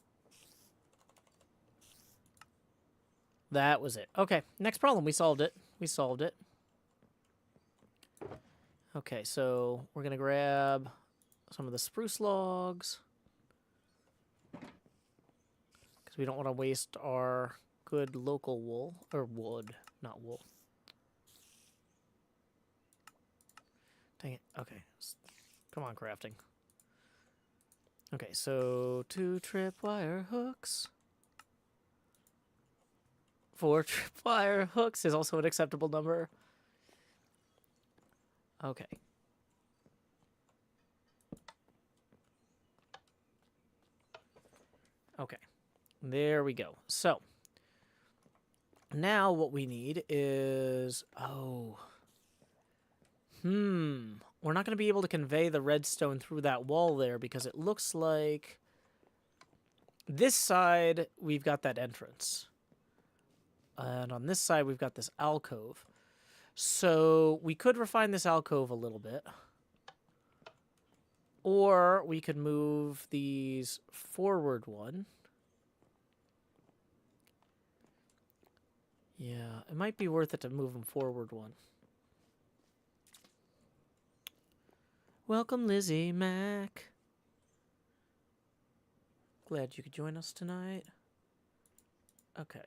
That was it. Okay, next problem. We solved it. We solved it. Okay, so we're going to grab some of the spruce logs, because we don't want to waste our good local wool, or wood, not wool. Dang it. Okay. Come on, crafting. Okay, so 2 tripwire hooks. 4 tripwire hooks is also an acceptable number. Okay. Okay. There we go. So, now what we need is... Oh. We're not going to be able to convey the redstone through that wall there because it looks like... This side, we've got that entrance. And on this side, we've got this alcove. So we could refine this alcove a little bit. Or we could move these forward one. Yeah, it might be worth it to move them forward one. Welcome, Lizzie Mac. Glad you could join us tonight. Okay.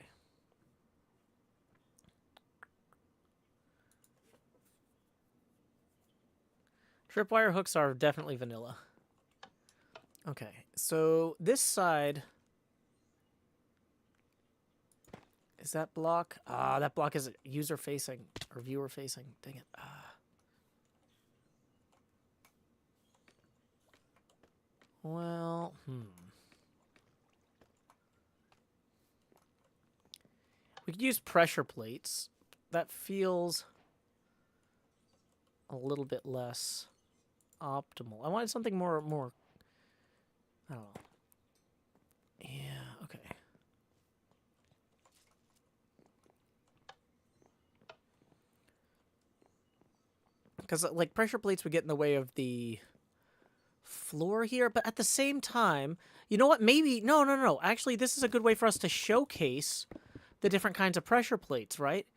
Tripwire hooks are definitely vanilla. Okay, so this side... Is that block? Ah, that block is user-facing, or viewer-facing. Dang it. Well, We could use pressure plates. That feels a little bit less optimal. I wanted something more, I don't know. Yeah, okay. Because, like, pressure plates would get in the way of the floor here, but at the same time, you know what? Maybe, no. Actually, this is a good way for us to showcase the different kinds of pressure plates, right?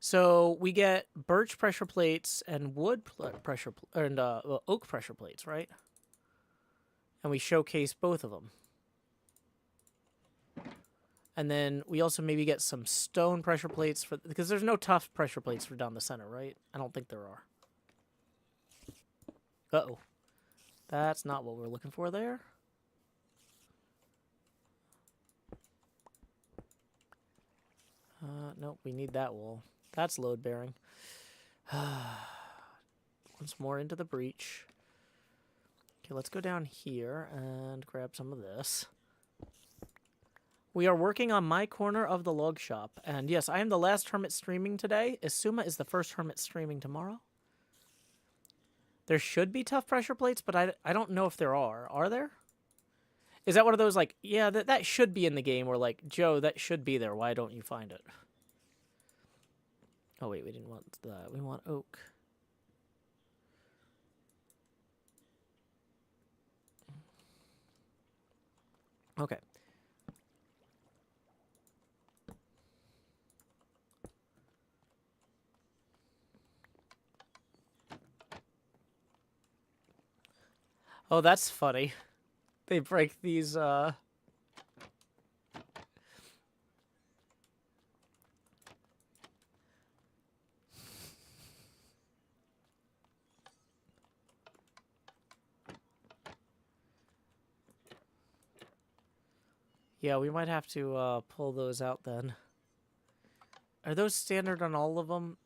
So we get birch pressure plates and wood pressure and oak pressure plates, right? And we showcase both of them. And then we also maybe get some stone pressure plates for because there's no tough pressure plates for down the center, right? I don't think there are. Uh-oh. That's not what we're looking for there. Nope, we need that wall. That's load bearing. Once more into the breach. Okay, let's go down here and grab some of this. We are working on my corner of the log shop. And yes, I am the last hermit streaming today. Isuma is the first hermit streaming tomorrow. There should be tough pressure plates, but I don't know if there are. Are there? Is that one of those, like, yeah, that should be in the game, or like, Joe, that should be there. Why don't you find it? Oh, wait, we didn't want that. We want oak. Okay. Oh, that's funny. They break these, Yeah, we might have to, pull those out then. Are those standard on all of them?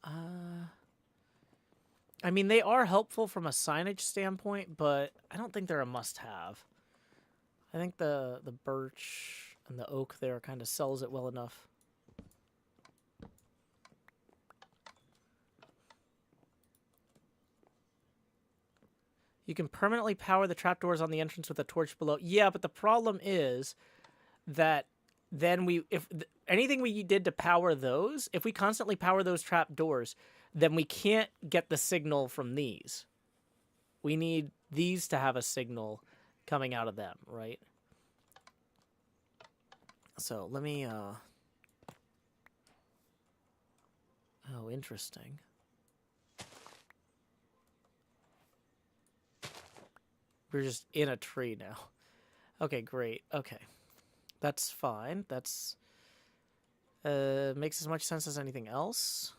I mean, they are helpful from a signage standpoint, but I don't think they're a must-have. I think the birch and the oak there kind of sells it well enough. You can permanently power the trapdoors on the entrance with a torch below. Yeah, but the problem is that then if anything we did to power those, if we constantly power those trapdoors, then we can't get the signal from these. We need these to have a signal coming out of them, right? So let me, oh, interesting. We're just in a tree now. Okay, great. Okay. That's fine. That's, makes as much sense as anything else.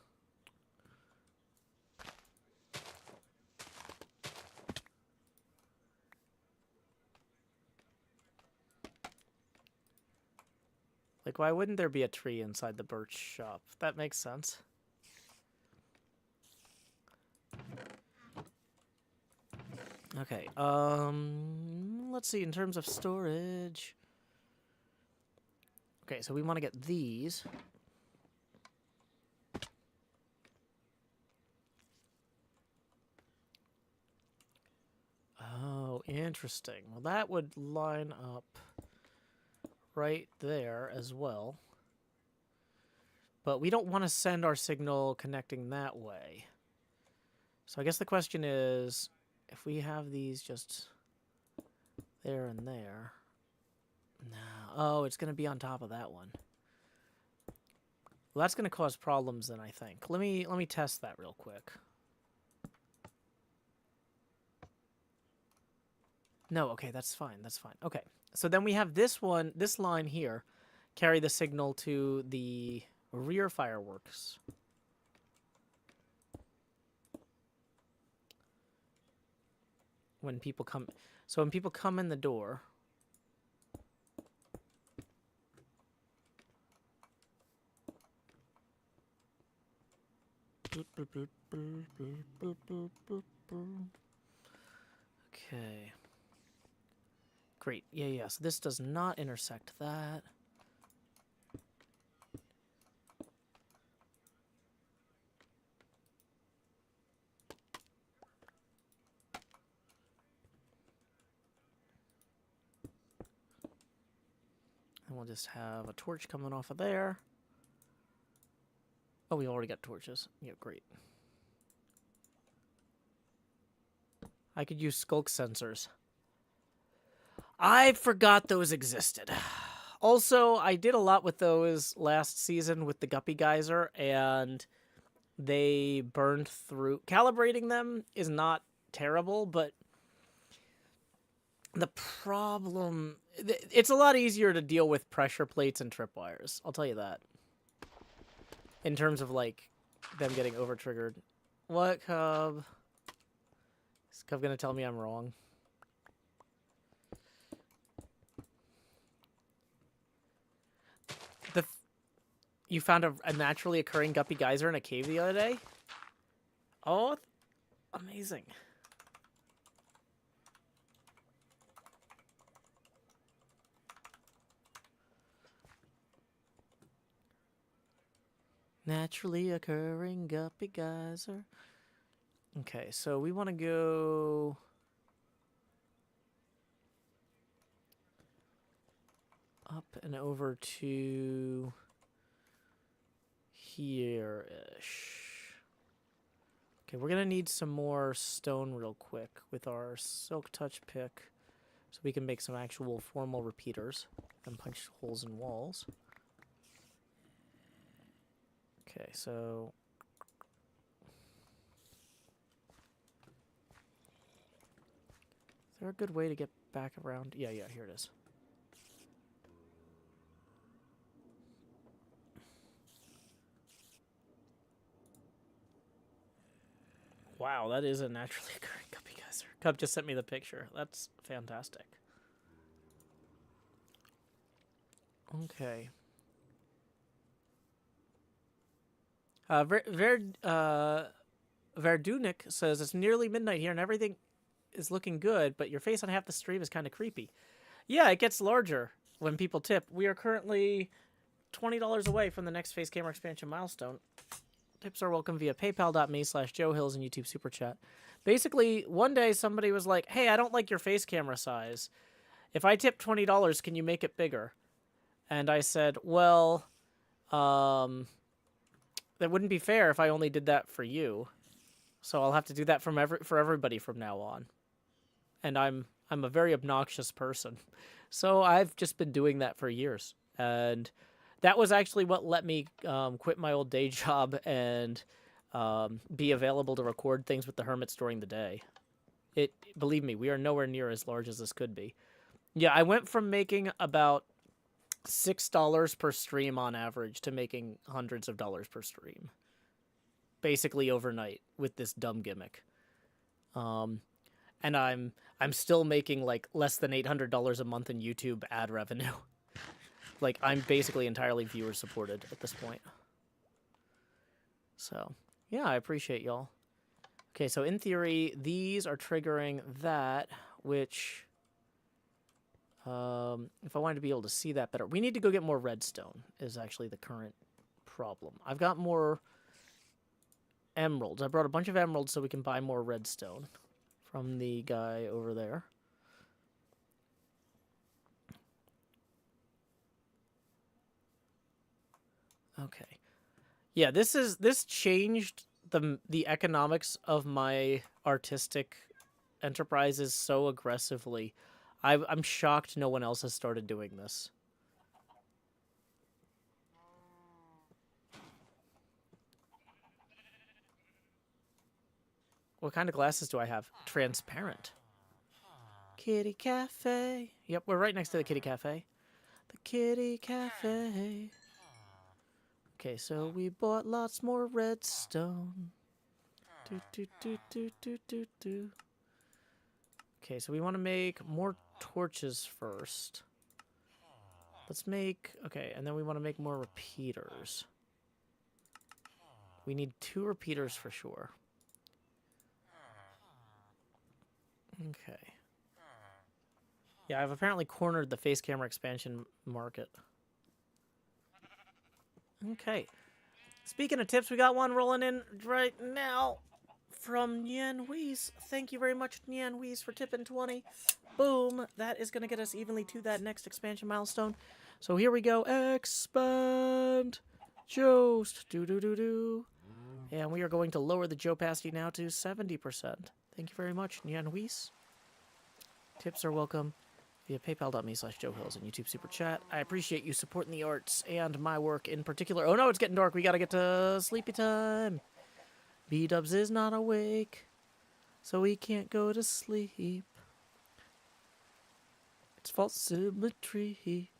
Like, Like, why wouldn't there be a tree inside the birch shop? That makes sense. Okay, let's see, in terms of storage. Okay, so we want to get these. Oh, interesting. Well, that would line up right there as well. But we don't want to send our signal connecting that way. So I guess the question is, if we have these just there and there. No. Oh, it's going to be on top of that one. Well, that's going to cause problems then, I think. Let me test that real quick. No, okay, that's fine. That's fine. Okay. So then we have this line here, carry the signal to the rear fireworks. When people come, so when people come in the door, okay. Great. Yeah. So this does not intersect that. And we'll just have a torch coming off of there. Oh, we already got torches. Yeah, great. I could use skulk sensors. I forgot those existed. Also, I did a lot with those last season with the Guppy Geyser, and they burned through. Calibrating them is not terrible, but the problem... It's a lot easier to deal with pressure plates and tripwires. I'll tell you that. In terms of, like, them getting over-triggered. What, Cub? Is Cub gonna tell me I'm wrong? You found a naturally occurring Guppy Geyser in a cave the other day? Oh, amazing. Naturally occurring Guppy Geyser. Okay, so we want to go... up and over to... here-ish. Okay, we're going to need some more stone real quick with our Silk Touch pick so we can make some actual formal repeaters and punch holes in walls. Okay, so... is there a good way to get back around? Yeah, here it is. Wow, that is a naturally occurring Guppy Geyser. Cub just sent me the picture. That's fantastic. Okay. Verdunik says, it's nearly midnight here and everything is looking good, but your face on half the stream is kind of creepy. Yeah, it gets larger when people tip. We are currently $20 away from the next face camera expansion milestone. Tips are welcome via paypal.me/JoeHills and YouTube Super Chat. Basically, one day somebody was like, hey, I don't like your face camera size. If I tip $20, can you make it bigger? And I said, well, that wouldn't be fair if I only did that for you. So I'll have to do that for everybody from now on. And I'm a very obnoxious person. So I've just been doing that for years. And that was actually what let me quit my old day job and be available to record things with the Hermits during the day. Believe me, we are nowhere near as large as this could be. Yeah, I went from making about $6 per stream on average to making hundreds of dollars per stream. Basically overnight with this dumb gimmick. And I'm still making like less than $800 a month in YouTube ad revenue. like, I'm basically entirely viewer supported at this point. So, yeah, I appreciate y'all. Okay, so in theory, these are triggering that, which, if I wanted to be able to see that better, we need to go get more redstone, is actually the current problem. I've got more emeralds. I brought a bunch of emeralds so we can buy more redstone from the guy over there. Okay. Yeah, this changed the economics of my artistic enterprises so aggressively. I'm shocked no one else has started doing this. What kind of glasses do I have? Transparent. Kitty Cafe. Yep, we're right next to the Kitty Cafe. The Kitty Cafe. Okay, so we bought lots more redstone. Do, do, do, do, do, do, do. Okay, so we want to make more torches first. Let's make... Okay, and then we want to make more repeaters. We need 2 repeaters for sure. Okay. Yeah, I've apparently cornered the face camera expansion market. Okay. Speaking of tips, we got one rolling in right now from Nyan Wees. Thank you very much, Nyan Wees, for tipping 20. Boom. That is going to get us evenly to that next expansion milestone. So here we go. Expand. Jost. Do-do-do-do. And we are going to lower the opacity now to 70%. Thank you very much, Nyan Wees. Tips are welcome via paypal.me/JoeHills and YouTube Super Chat. I appreciate you supporting the arts and my work in particular. Oh no, it's getting dark. We gotta get to sleepy time. B-Dubs is not awake, so he can't go to sleep. It's false symmetry.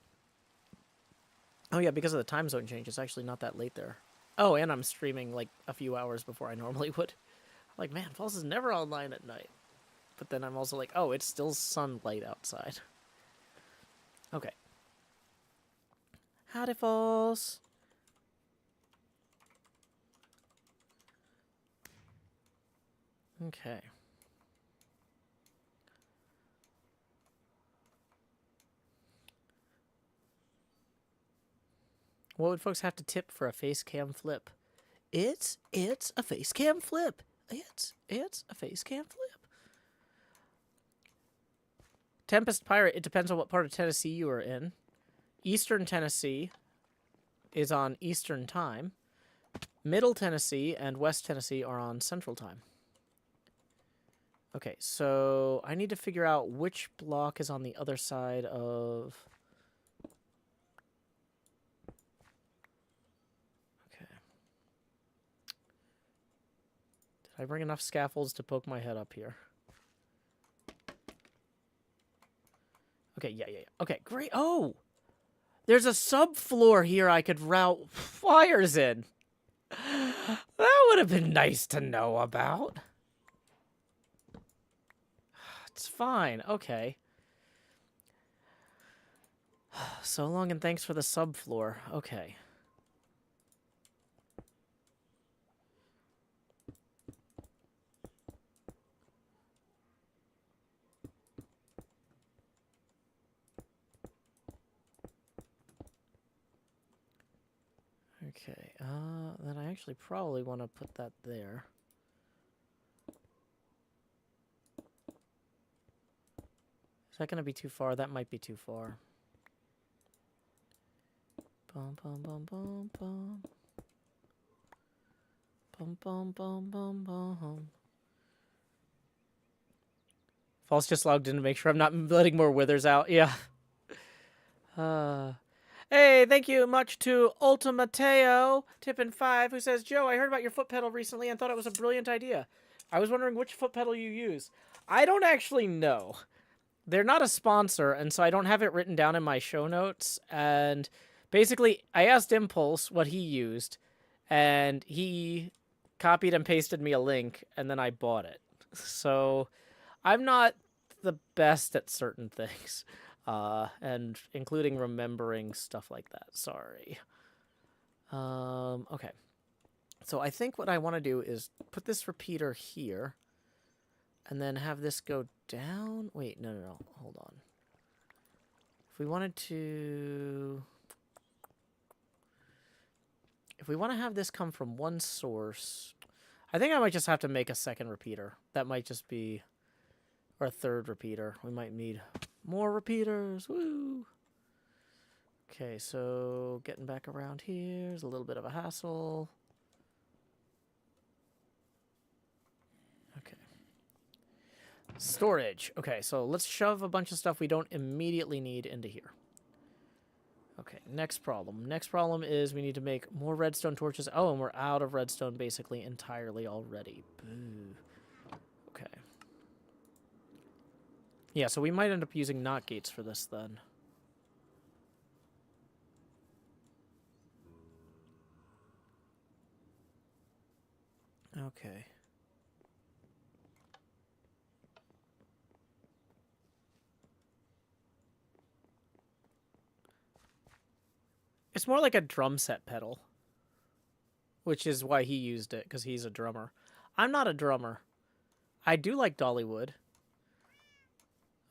Oh yeah, because of the time zone change, it's actually not that late there. Oh, and I'm streaming like a few hours before I normally would. Like, man, False is never online at night. But then I'm also like, oh, it's still sunlight outside. Okay. Howdy, False. Okay. What would folks have to tip for a face cam flip? It's a face cam flip. It's a face cam flip. Tempest Pirate, it depends on what part of Tennessee you are in. Eastern Tennessee is on Eastern Time. Middle Tennessee and West Tennessee are on Central Time. Okay, so I need to figure out which block is on the other side of... Okay. Did I bring enough scaffolds to poke my head up here? Okay, yeah. Okay, great. Oh! There's a subfloor here I could route wires in. That would have been nice to know about. It's fine. Okay. So long and thanks for the subfloor. Okay. Okay, then I actually probably want to put that there. Is that going to be too far? That might be too far. Bum, bum, bum, bum, bum. Bum, bum, bum, bum, bum. False just logged in to make sure I'm not letting more withers out. Yeah. Hey, thank you much to Ultimateo, tippin' 5, who says, Joe, I heard about your foot pedal recently and thought it was a brilliant idea. I was wondering which foot pedal you use. I don't actually know. They're not a sponsor, and so I don't have it written down in my show notes. And basically, I asked Impulse what he used, and he copied and pasted me a link, and then I bought it. So I'm not the best at certain things. and including remembering stuff like that. Sorry. Okay. So I think what I want to do is put this repeater here, and then have this go down. Wait, no. Hold on. If we wanted to... If we want to have this come from one source, I think I might just have to make a second repeater. That might just be... Or a third repeater. We might need more repeaters. Woo! Okay, so getting back around here is a little bit of a hassle. Okay. Storage. Okay, so let's shove a bunch of stuff we don't immediately need into here. Okay, next problem. Next problem is we need to make more redstone torches. Oh, and we're out of redstone basically entirely already. Boo. Okay. Yeah, so we might end up using not gates for this then. Okay. It's more like a drum set pedal, which is why he used it, because he's a drummer. I'm not a drummer. I do like Dollywood.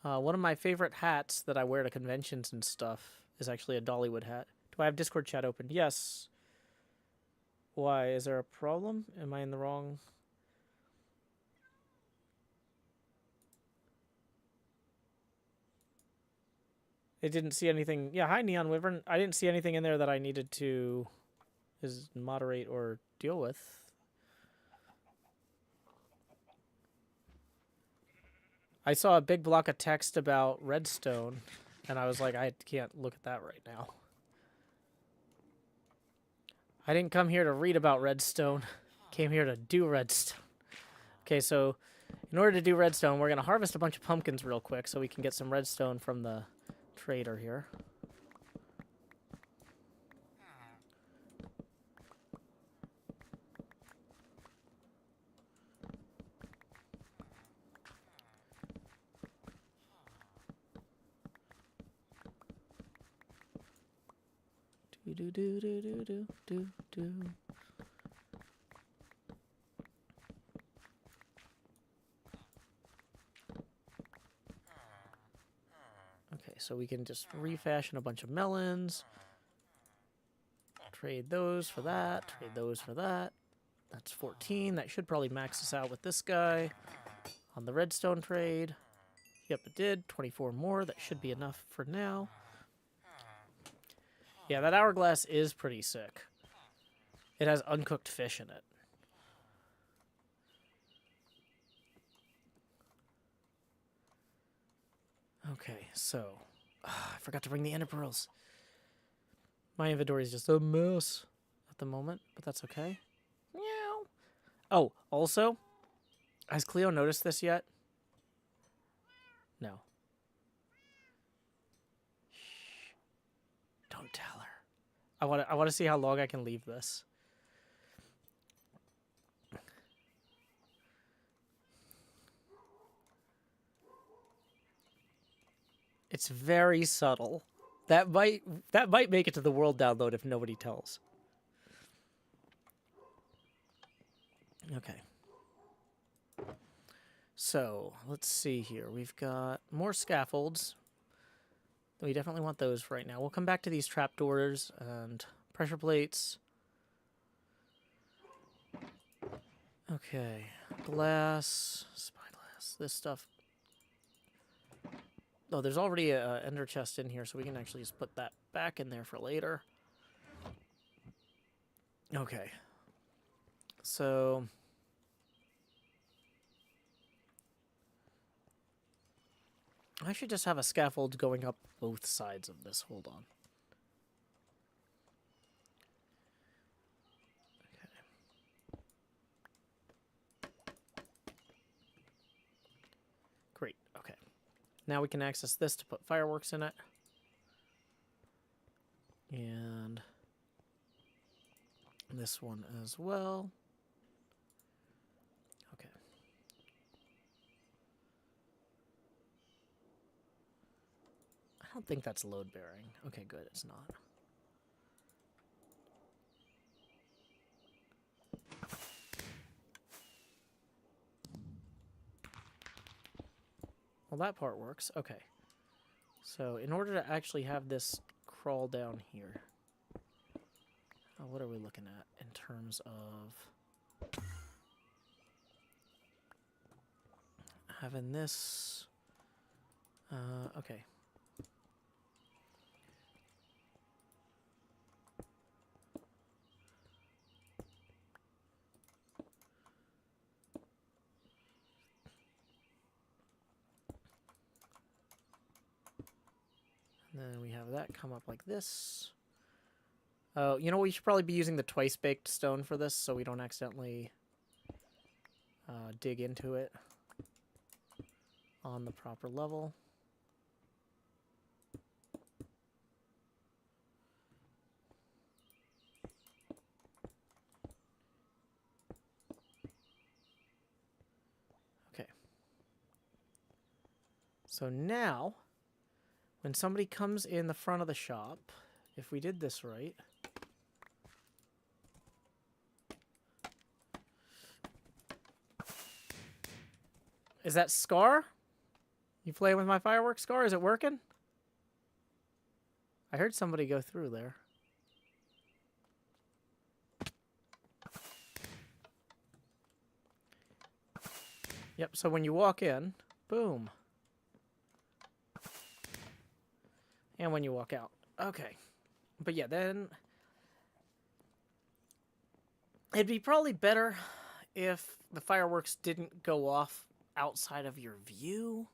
One of my favorite hats that I wear to conventions and stuff is actually a Dollywood hat. Do I have Discord chat open? Yes. Why? Is there a problem? Am I in the wrong... It didn't see anything. Yeah, hi, Neon Wyvern. I didn't see anything in there that I needed to moderate or deal with. I saw a big block of text about redstone, and I was like, I can't look at that right now. I didn't come here to read about redstone. Came here to do redstone. Okay, so in order to do redstone, we're going to harvest a bunch of pumpkins real quick so we can get some redstone from the trader here. Do. Okay, so we can just refashion a bunch of melons. Trade those for that. Trade those for that. That's 14. That should probably max us out with this guy on the redstone trade. Yep, it did. 24 more. That should be enough for now. Yeah, that hourglass is pretty sick. It has uncooked fish in it. Okay, so... I forgot to bring the ender pearls. My inventory is just a mess at the moment, but that's okay. Meow. Oh, also, has Cleo noticed this yet? No. Shh. Don't tell her. I want to see how long I can leave this. It's very subtle. That might make it to the world download if nobody tells. Okay. So, let's see here. We've got more scaffolds. We definitely want those for right now. We'll come back to these trapdoors and pressure plates. Okay. Glass. Spyglass. This stuff. Oh, there's already an ender chest in here, so we can actually just put that back in there for later. Okay. So... I should just have a scaffold going up both sides of this. Hold on. Okay. Great. Okay. Now we can access this to put fireworks in it. And this one as well. Okay. I don't think that's load bearing. Okay, good, it's not. Well, that part works. Okay. So in order to actually have this crawl down here, what are we looking at in terms of having this? Okay. And then we have that come up like this. Oh, you know, we should probably be using the twice-baked stone for this so we don't accidentally dig into it on the proper level. Okay. So now, when somebody comes in the front of the shop, if we did this right... Is that Scar? You playing with my firework, Scar? Is it working? I heard somebody go through there. Yep, so when you walk in, boom. And when you walk out. Okay. But yeah, then... It'd be probably better if the fireworks didn't go off outside of your view.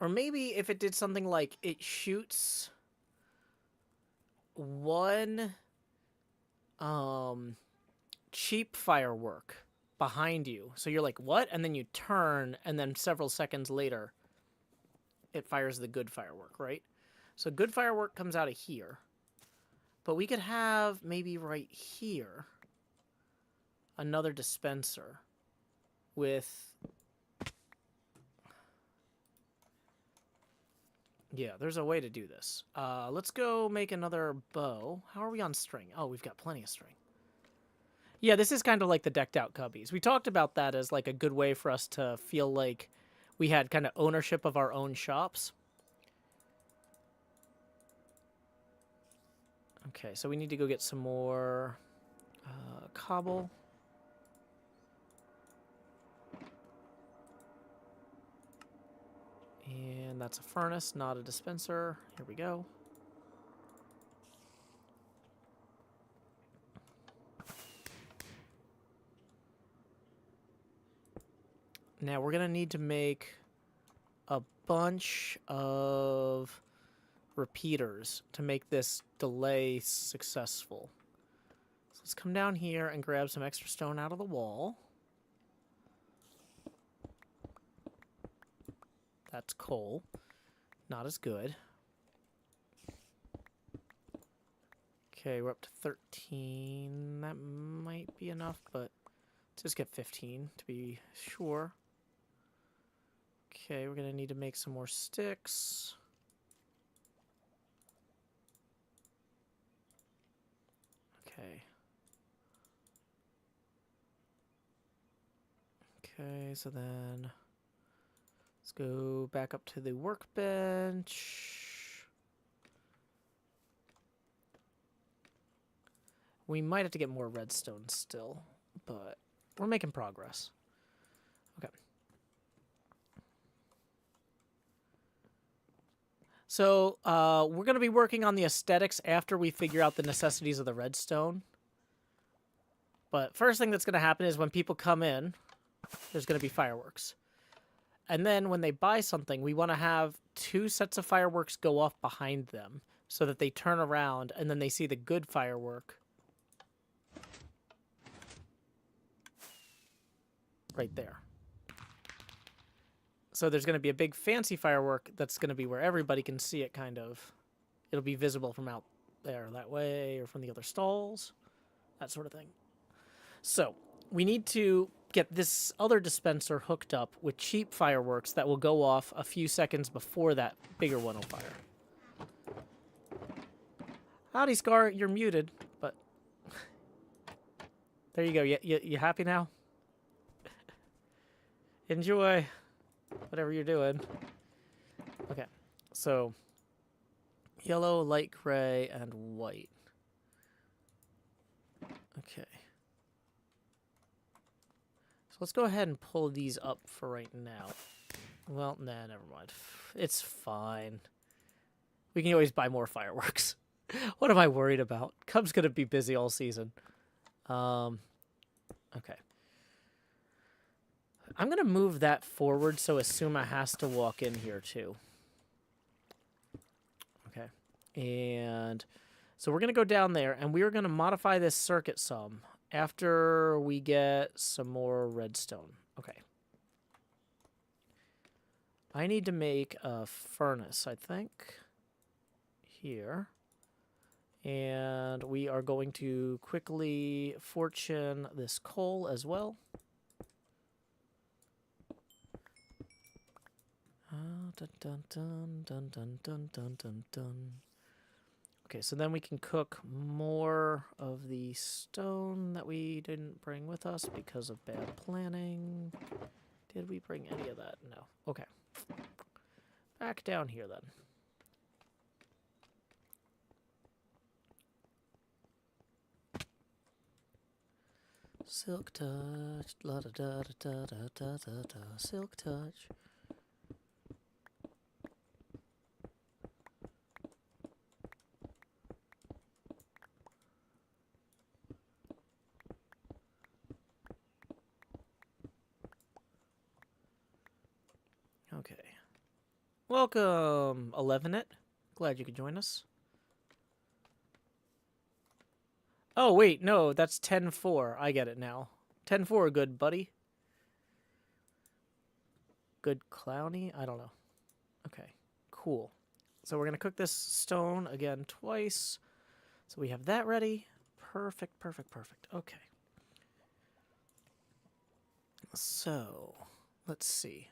Or maybe if it did something like it shoots one cheap firework behind you. So you're like, what? And then you turn, and then several seconds later, it fires the good firework, right? So good firework comes out of here. But we could have maybe right here another dispenser with... Yeah, there's a way to do this. Let's go make another bow. How are we on string? Oh, we've got plenty of string. Yeah, this is kind of like the decked out cubbies. We talked about that as like a good way for us to feel like we had kind of ownership of our own shops. Okay, so we need to go get some more cobble. And that's a furnace, not a dispenser. Here we go. Now we're going to need to make a bunch of repeaters to make this delay successful. So let's come down here and grab some extra stone out of the wall. That's coal. Not as good. Okay, we're up to 13. That might be enough, but let's just get 15 to be sure. Okay, we're going to need to make some more sticks. Okay. Okay, so then let's go back up to the workbench. We might have to get more redstone still, but we're making progress. Okay. So we're going to be working on the aesthetics after we figure out the necessities of the redstone. But first thing that's going to happen is when people come in, there's going to be fireworks. And then when they buy something, we want to have 2 sets of fireworks go off behind them so that they turn around and then they see the good firework right there. So there's going to be a big fancy firework that's going to be where everybody can see it, kind of. It'll be visible from out there that way or from the other stalls, that sort of thing. So we need to get this other dispenser hooked up with cheap fireworks that will go off a few seconds before that bigger one will fire. Howdy, Scar. You're muted, but there you go. You happy now? Enjoy whatever you're doing. Okay, so yellow, light gray, and white. Okay. So let's go ahead and pull these up for right now. Well, nah, never mind. It's fine. We can always buy more fireworks. What am I worried about? Cub's gonna be busy all season. Okay. I'm gonna move that forward so Asuma has to walk in here too. Okay. And so we're gonna go down there and we are gonna modify this circuit some after we get some more redstone. Okay. I need to make a furnace, I think. Here. And we are going to quickly fortune this coal as well. Dun, dun, dun, dun, dun, dun, dun, dun, dun. Okay, so then we can cook more of the stone that we didn't bring with us because of bad planning. Did we bring any of that? No. Okay. Back down here then. Silk touch, la da da da da da da da, silk touch. Okay. Welcome, 11it. Glad you could join us. Oh, wait, no, that's 10-4. I get it now. 10-4, good buddy. Good clowny? I don't know. Okay, cool. So we're going to cook this stone again twice. So we have that ready. Perfect, perfect, perfect. Okay. So, let's see.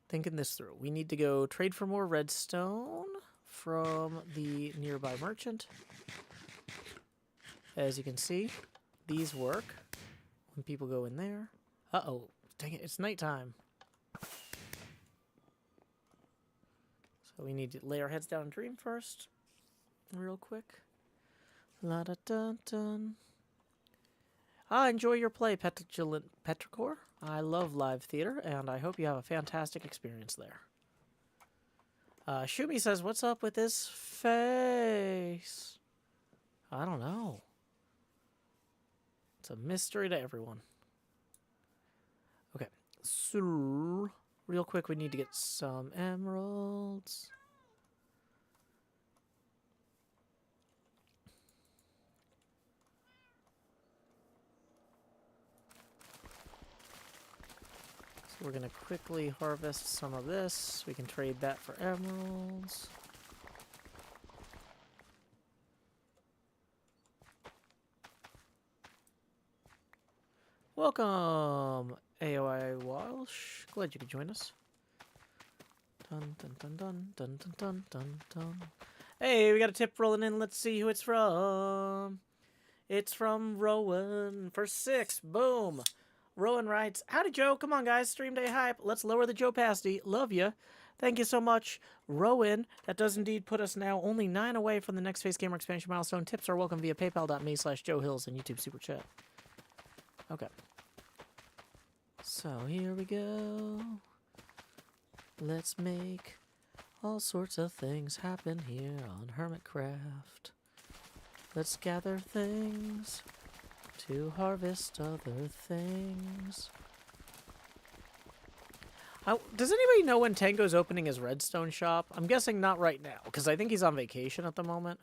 Thinking this through. We need to go trade for more redstone from the nearby merchant. As you can see, these work when people go in there. Uh-oh. Dang it, it's nighttime. So we need to lay our heads down and dream first. Real quick. La-da-dun-dun. Enjoy your play, Petulant Petrichor. I love live theater, and I hope you have a fantastic experience there. Shumi says, what's up with his face? I don't know. It's a mystery to everyone. Okay, so real quick, we need to get some emeralds. So we're gonna quickly harvest some of this. We can trade that for emeralds. Welcome, AOI Walsh. Glad you could join us. Dun dun dun dun dun dun dun dun dun. Hey, we got a tip rolling in. Let's see who it's from. It's from Rowan for 6. Boom. Rowan writes, howdy Joe. Come on guys, stream day hype. Let's lower the Joe pasty. Love ya. Thank you so much, Rowan. That does indeed put us now only 9 away from the next Face Gamer expansion milestone. Tips are welcome via paypal.me/JoeHills and YouTube Super Chat. Okay. So here we go. Let's make all sorts of things happen here on HermitCraft. Let's gather things to harvest other things. Does anybody know when Tango's opening his redstone shop? I'm guessing not right now, because I think he's on vacation at the moment.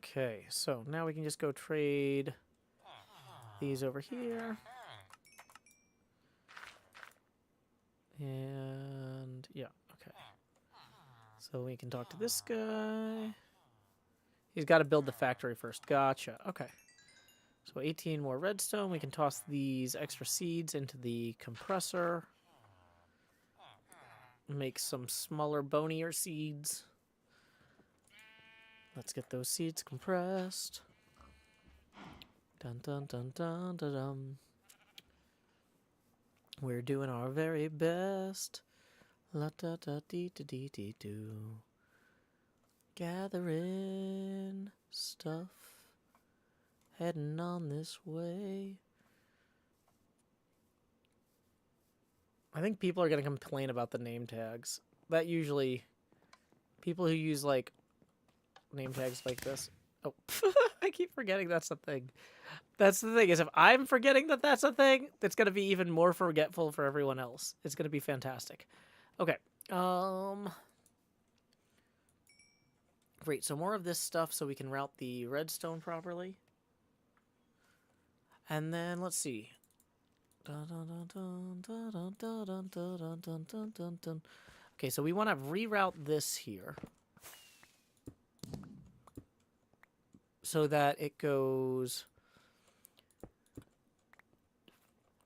Okay, so now we can just go trade these over here. And yeah, okay. So we can talk to this guy. He's got to build the factory first. Gotcha. Okay. So 18 more redstone. We can toss these extra seeds into the compressor. Make some smaller, bonier seeds. Let's get those seeds compressed. Dun dun dun dun dun dun. We're doing our very best. La da da dee da dee dee doo. Gathering stuff. Heading on this way. I think people are going to complain about the name tags. That usually... People who use, like, name tags like this... Oh, I keep forgetting that's a thing. That's the thing, is if I'm forgetting that that's a thing, it's going to be even more forgetful for everyone else. It's going to be fantastic. Okay. Great, so more of this stuff so we can route the redstone properly. And then, let's see. Okay, so we want to reroute this here so that it goes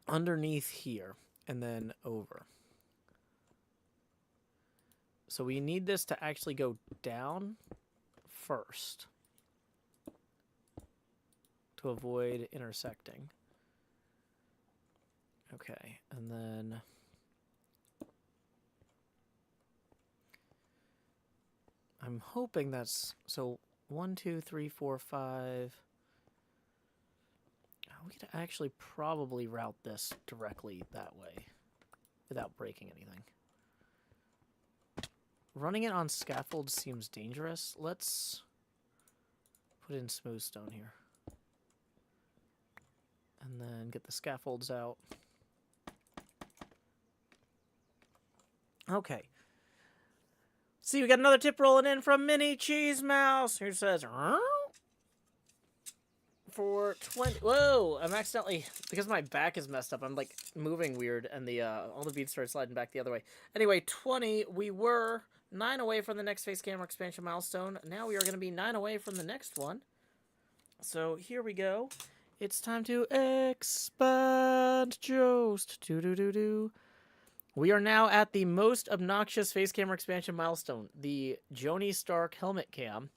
underneath here and then over. So we need this to actually go down first to avoid intersecting. Okay, and then I'm hoping that's so 1, 2, 3, 4, 5. We could actually probably route this directly that way without breaking anything. Running it on scaffolds seems dangerous. Let's put in smooth stone here. And then get the scaffolds out. Okay. See, we got another tip rolling in from Mini Cheese Mouse, who says, for 20... Whoa, I'm accidentally... Because my back is messed up, I'm, like, moving weird, and the all the beads started sliding back the other way. Anyway, 20, we were 9 away from the next face camera expansion milestone. Now we are going to be 9 away from the next one. So, here we go. It's time to expand Jost. Do-do-do-do. We are now at the most obnoxious face camera expansion milestone, the Joni Stark helmet cam.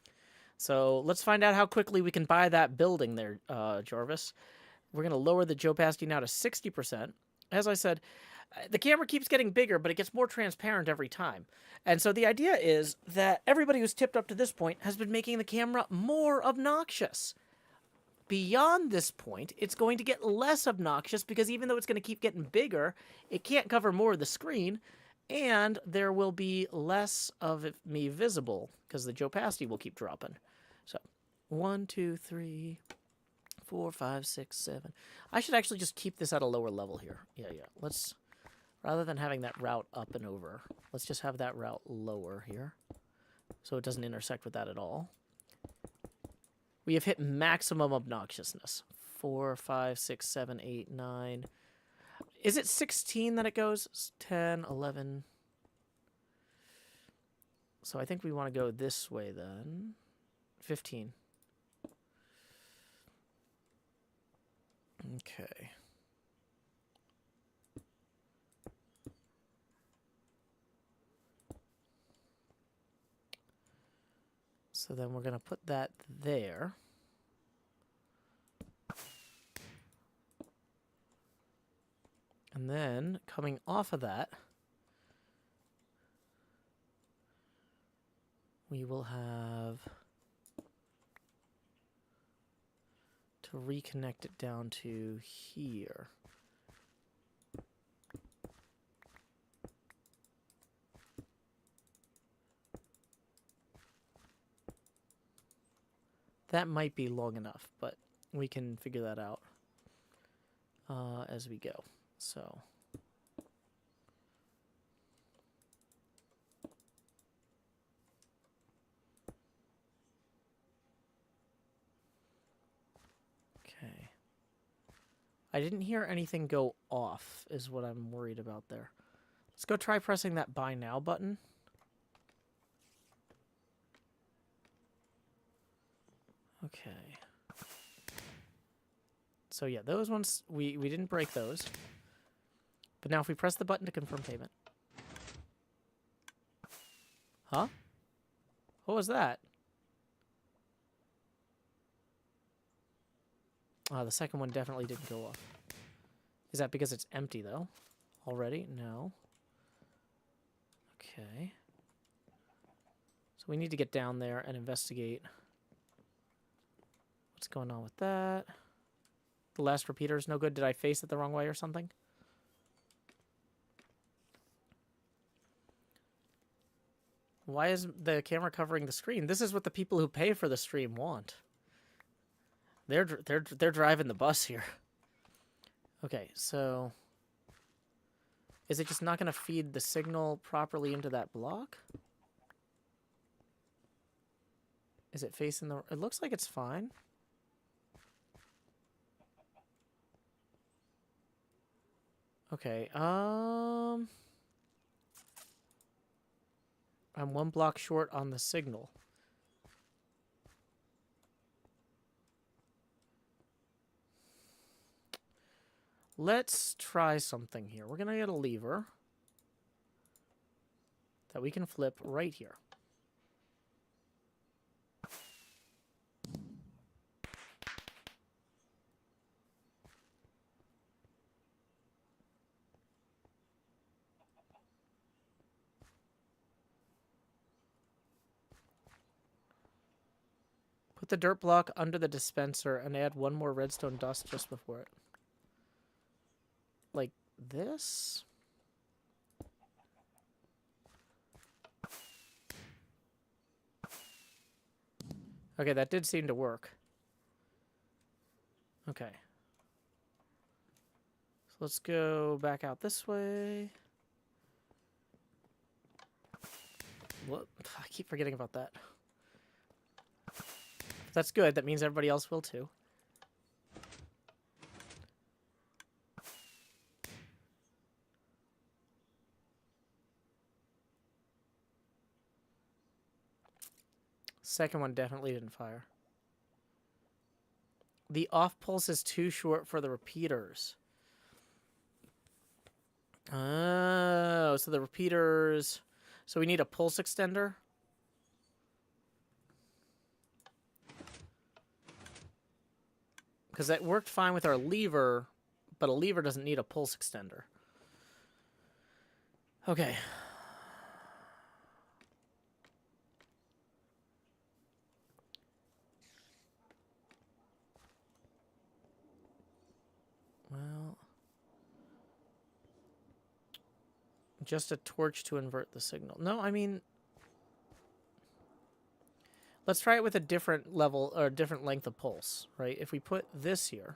So let's find out how quickly we can buy that building there, Jarvis. We're going to lower the opacity now to 60%. As I said, the camera keeps getting bigger, but it gets more transparent every time. And so the idea is that everybody who's tipped up to this point has been making the camera more obnoxious. Beyond this point, it's going to get less obnoxious because even though it's going to keep getting bigger, it can't cover more of the screen, and there will be less of me visible because the opacity will keep dropping. So, 1, 2, 3, 4, 5, 6, 7. I should actually just keep this at a lower level here. Yeah. Let's, rather than having that route up and over, let's just have that route lower here so it doesn't intersect with that at all. We have hit maximum obnoxiousness. 4, 5, 6, 7, 8, 9. Is it 16 that it goes? 10, 11. So I think we want to go this way then. 15. Okay. So then we're going to put that there. And then coming off of that, we will have to reconnect it down to here. That might be long enough, but we can figure that out as we go. So I didn't hear anything go off, is what I'm worried about there. Let's go try pressing that buy now button. Okay. So yeah, those ones, we didn't break those. But now if we press the button to confirm payment. Huh? What was that? The second one definitely didn't go off. Is that because it's empty, though? Already? No. Okay. So we need to get down there and investigate what's going on with that. The last repeater is no good. Did I face it the wrong way or something? Why is the camera covering the screen? This is what the people who pay for the stream want. They're driving the bus here. Okay, so is it just not going to feed the signal properly into that block? Is it facing the... It looks like it's fine. Okay, I'm one block short on the signal. Let's try something here. We're going to get a lever that we can flip right here. Put the dirt block under the dispenser and add one more redstone dust just before it. Like this? Okay, that did seem to work. Okay. So let's go back out this way. What? I keep forgetting about that. That's good. That means everybody else will too. Second one definitely didn't fire. The off pulse is too short for the repeaters. Oh, so the repeaters... So we need a pulse extender? Because that worked fine with our lever, but a lever doesn't need a pulse extender. Okay. Well... Just a torch to invert the signal. No, I mean... Let's try it with a different level, or a different length of pulse, right? If we put this here...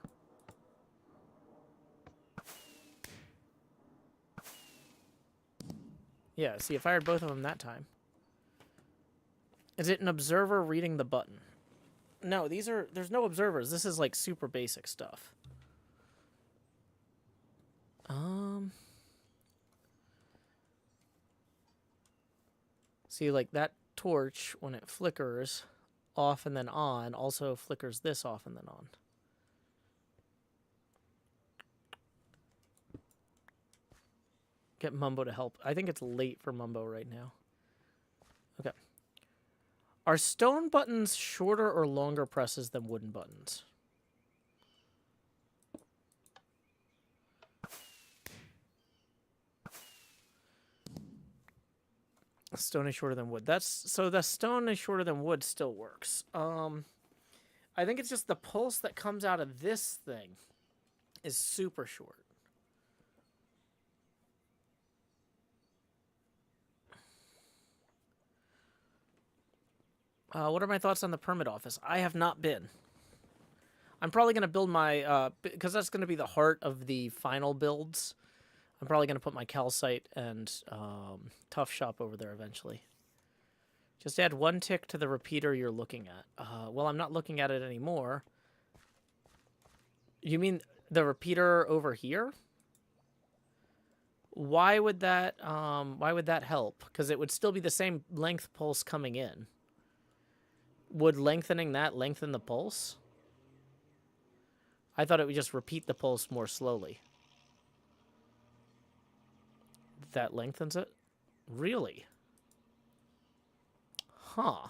Yeah, see, it fired both of them that time. Is it an observer reading the button? No, these are... There's no observers. This is, like, super basic stuff. See, like, that torch, when it flickers off and then on, also flickers this off and then on. Get Mumbo to help. I think it's late for Mumbo right now. Okay. Are stone buttons shorter or longer presses than wooden buttons? Stone is shorter than wood. So the stone is shorter than wood still works. I think it's just the pulse that comes out of this thing is super short. What are my thoughts on the permit office? I have not been. I'm probably going to build my, because that's going to be the heart of the final builds. I'm probably going to put my calcite and tough shop over there eventually. Just add one tick to the repeater you're looking at. Well, I'm not looking at it anymore. You mean The repeater over here? Why would that help? Because it would still be the same length pulse coming in. Would lengthening that lengthen the pulse? I thought it would just repeat the pulse more slowly. That lengthens it? Really? Huh.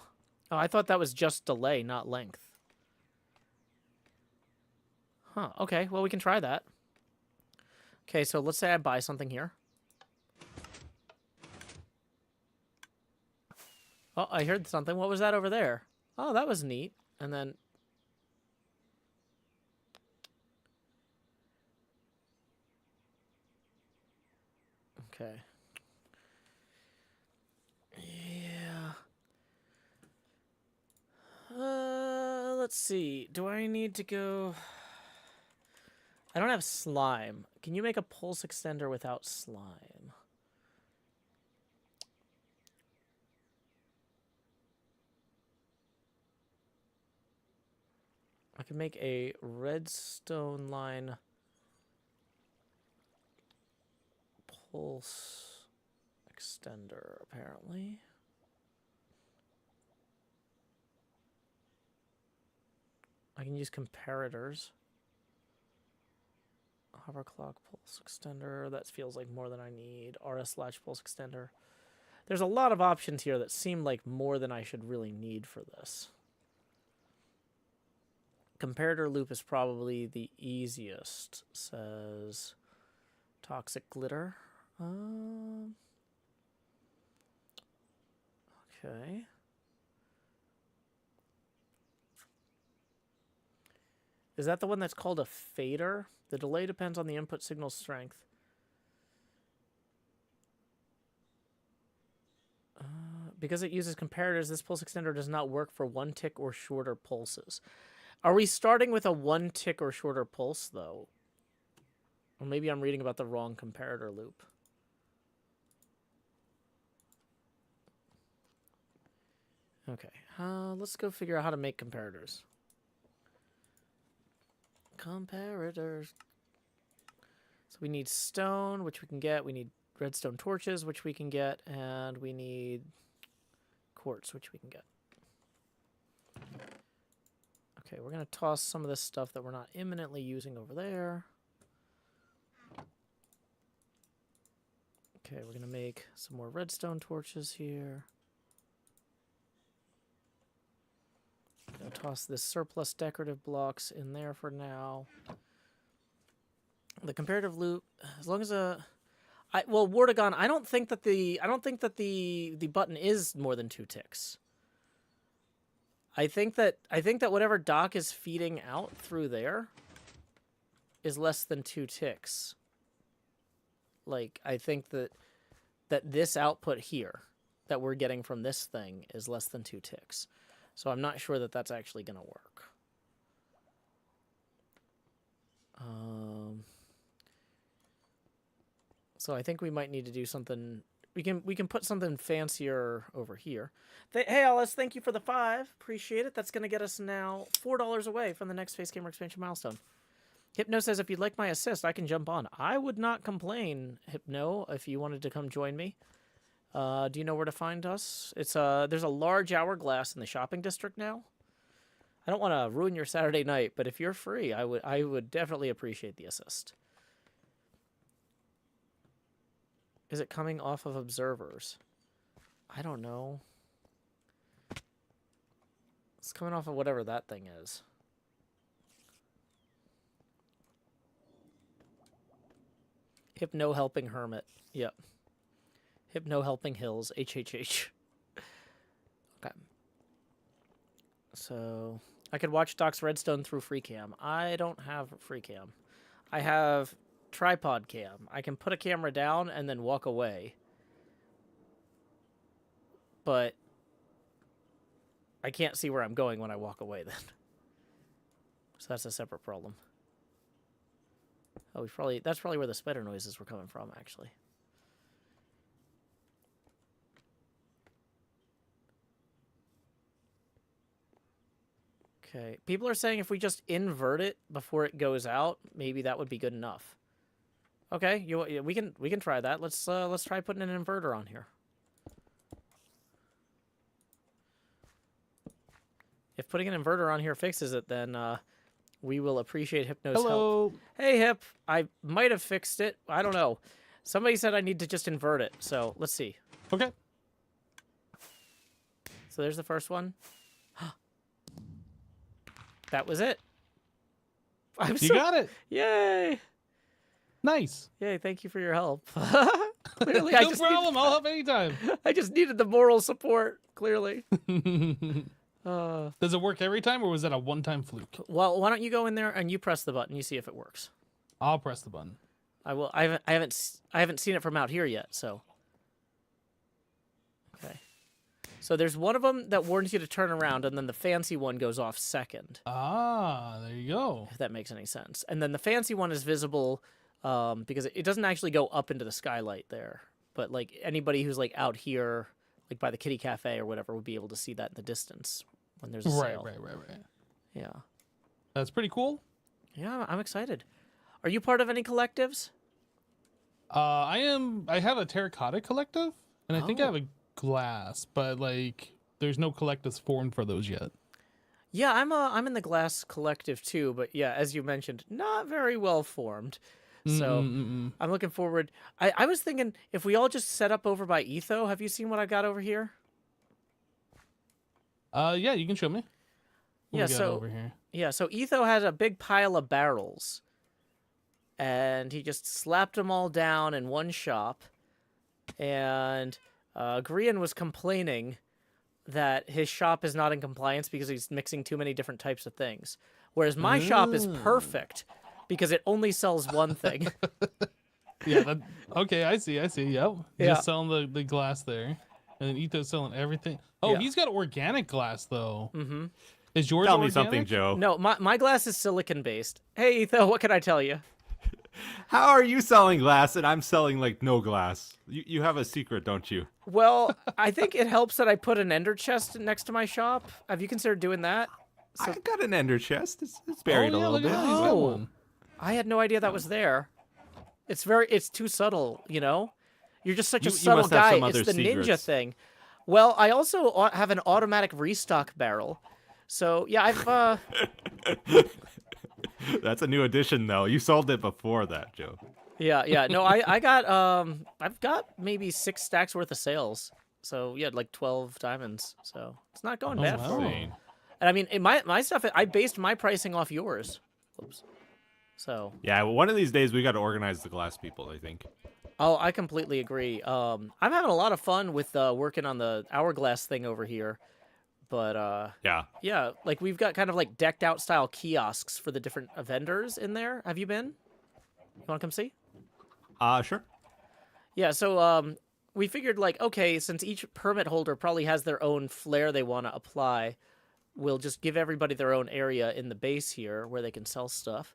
Oh, I thought that was just delay, not length. Huh. Okay, well, we can try that. Okay, so let's say I buy something here. Oh, I heard something. What was that over there? Oh, that was neat. And then... Okay. Yeah. Let's see. Do I need to go... I don't have slime. Can you make a pulse extender without slime? I can make a redstone line pulse extender, apparently. I can use comparators. Hover clock pulse extender. That feels like more than I need. RS latch pulse extender. There's a lot of options here that seem like more than I should really need for this. Comparator loop is probably the easiest, says Toxic Glitter. Okay. Is that the one that's called a fader? The delay depends on the input signal strength. Because it uses comparators, this pulse extender does not work for 1 tick or shorter pulses. Are we starting with a 1 tick or shorter pulse, though? Or maybe I'm reading about the wrong comparator loop. Okay, let's go figure out how to make comparators. Comparators. So we need stone, which we can get. We need redstone torches, which we can get. And we need quartz, which we can get. Okay, we're going to toss some of this stuff that we're not imminently using over there. Okay, we're going to make some more redstone torches here. Gonna toss this surplus decorative blocks in there for now. The comparative loop, as long as well, Wardagon, I don't think that the button is more than 2 ticks. I think that whatever dock is feeding out through there is less than 2 ticks. Like, I think that this output here that we're getting from this thing is less than 2 ticks. So I'm not sure that that's actually going to work. So I think we might need to do something. We can put something fancier over here. Hey, Alice, thank you for the 5. Appreciate it. That's going to get us now $4 away from the next Face Gamer expansion milestone. Hypno says, if you'd like my assist, I can jump on. I would not complain, Hypno, if you wanted to come join me. Do you know where to find us? It's there's a large hourglass in the shopping district now. I don't want to ruin your Saturday night, but if you're free, I would definitely appreciate the assist. Is it coming off of observers? I don't know. It's coming off of whatever that thing is. Hypno helping hermit. Yep. Hypno helping hills. HHH. Okay. So I could watch Doc's Redstone through free cam. I don't have free cam. I have tripod cam. I can put a camera down and then walk away. But I can't see where I'm going when I walk away then. So that's a separate problem. Oh, that's probably where the spider noises were coming from, actually. Okay. People are saying if we just invert it before it goes out, maybe that would be good enough. Okay, we can try that. Let's try putting an inverter on here. If putting an inverter on here fixes it, then we will appreciate Hypno's help. Hey, Hip. I might have fixed it. I don't know. Somebody said I need to just invert it, so let's see. Okay. So there's the first one. That was it. You got it. Yay! Nice. Yay! Thank you for your help. Clearly, No problem. I'll help anytime. I just needed the moral support. Clearly. Does it work every time, or was that a one-time fluke? Well, why don't you go in there and you press the button? You see if it works. I'll press the button. I will. I haven't seen it from out here yet. So. Okay. So there's one of them that warns you to turn around, and then the fancy one goes off second. Ah, there you go. If that makes any sense. And then the fancy one is visible because it doesn't actually go up into the skylight there. But like anybody who's like out here, like by the kitty cafe or whatever, would be able to see that in the distance when there's a sale. Right. Yeah. That's pretty cool. Yeah, I'm excited. Are you part of any collectives? I have a terracotta collective, and I think I Oh. have a glass, but like there's no collectives formed for those yet. Yeah, I'm in the glass collective too, but yeah, as you mentioned, not very well formed. So I'm looking forward. I was thinking if we all just set up over by Etho, have you seen what I got over here? Yeah, you can show me. What Yeah, we got so over here. yeah, so Etho has a big pile of barrels, and he just slapped them all down in one shop. And Grian was complaining that his shop is not in compliance because he's mixing too many different types of things, whereas my shop is perfect because it only sells one thing. Yeah. Okay, I see. Yep. Yeah. Just selling the glass there, and then Etho's selling everything. Oh, Yeah. he's got organic glass though. Mm-hmm. Is yours Tell me organic? something, Joe. No, my glass is silicon based. Hey Etho, what can I tell you? How are you selling glass and I'm selling like no glass? You have a secret, don't you? Well, I think it helps that I put an ender chest next to my shop. Have you considered doing that? I got an ender chest. It's buried Oh, a yeah, little look bit. at that. He's got Oh. one. I had no idea that was there. It's too subtle, you know? You're just such a You subtle must have guy. some It's other the ninja secrets. thing. Well, I also have an automatic restock barrel. So, yeah, I've That's a new addition, though. You sold it before that, Joe. yeah. No, I got I've got maybe 6 stacks worth of sales. So, yeah, like 12 diamonds. So, it's not going bad wow. for me. And I mean, my stuff, I based my pricing off yours. Oops. So, Yeah, well, one of these days we got to organize the glass people, I think. oh, I completely agree. I'm having a lot of fun with working on the hourglass thing over here. But Yeah. yeah, like we've got kind of like decked out style kiosks for the different vendors in there. Have you been? You want to come see? Sure. Yeah, so we figured like, okay, since each permit holder probably has their own flair they want to apply, we'll just give everybody their own area in the base here where they can sell stuff.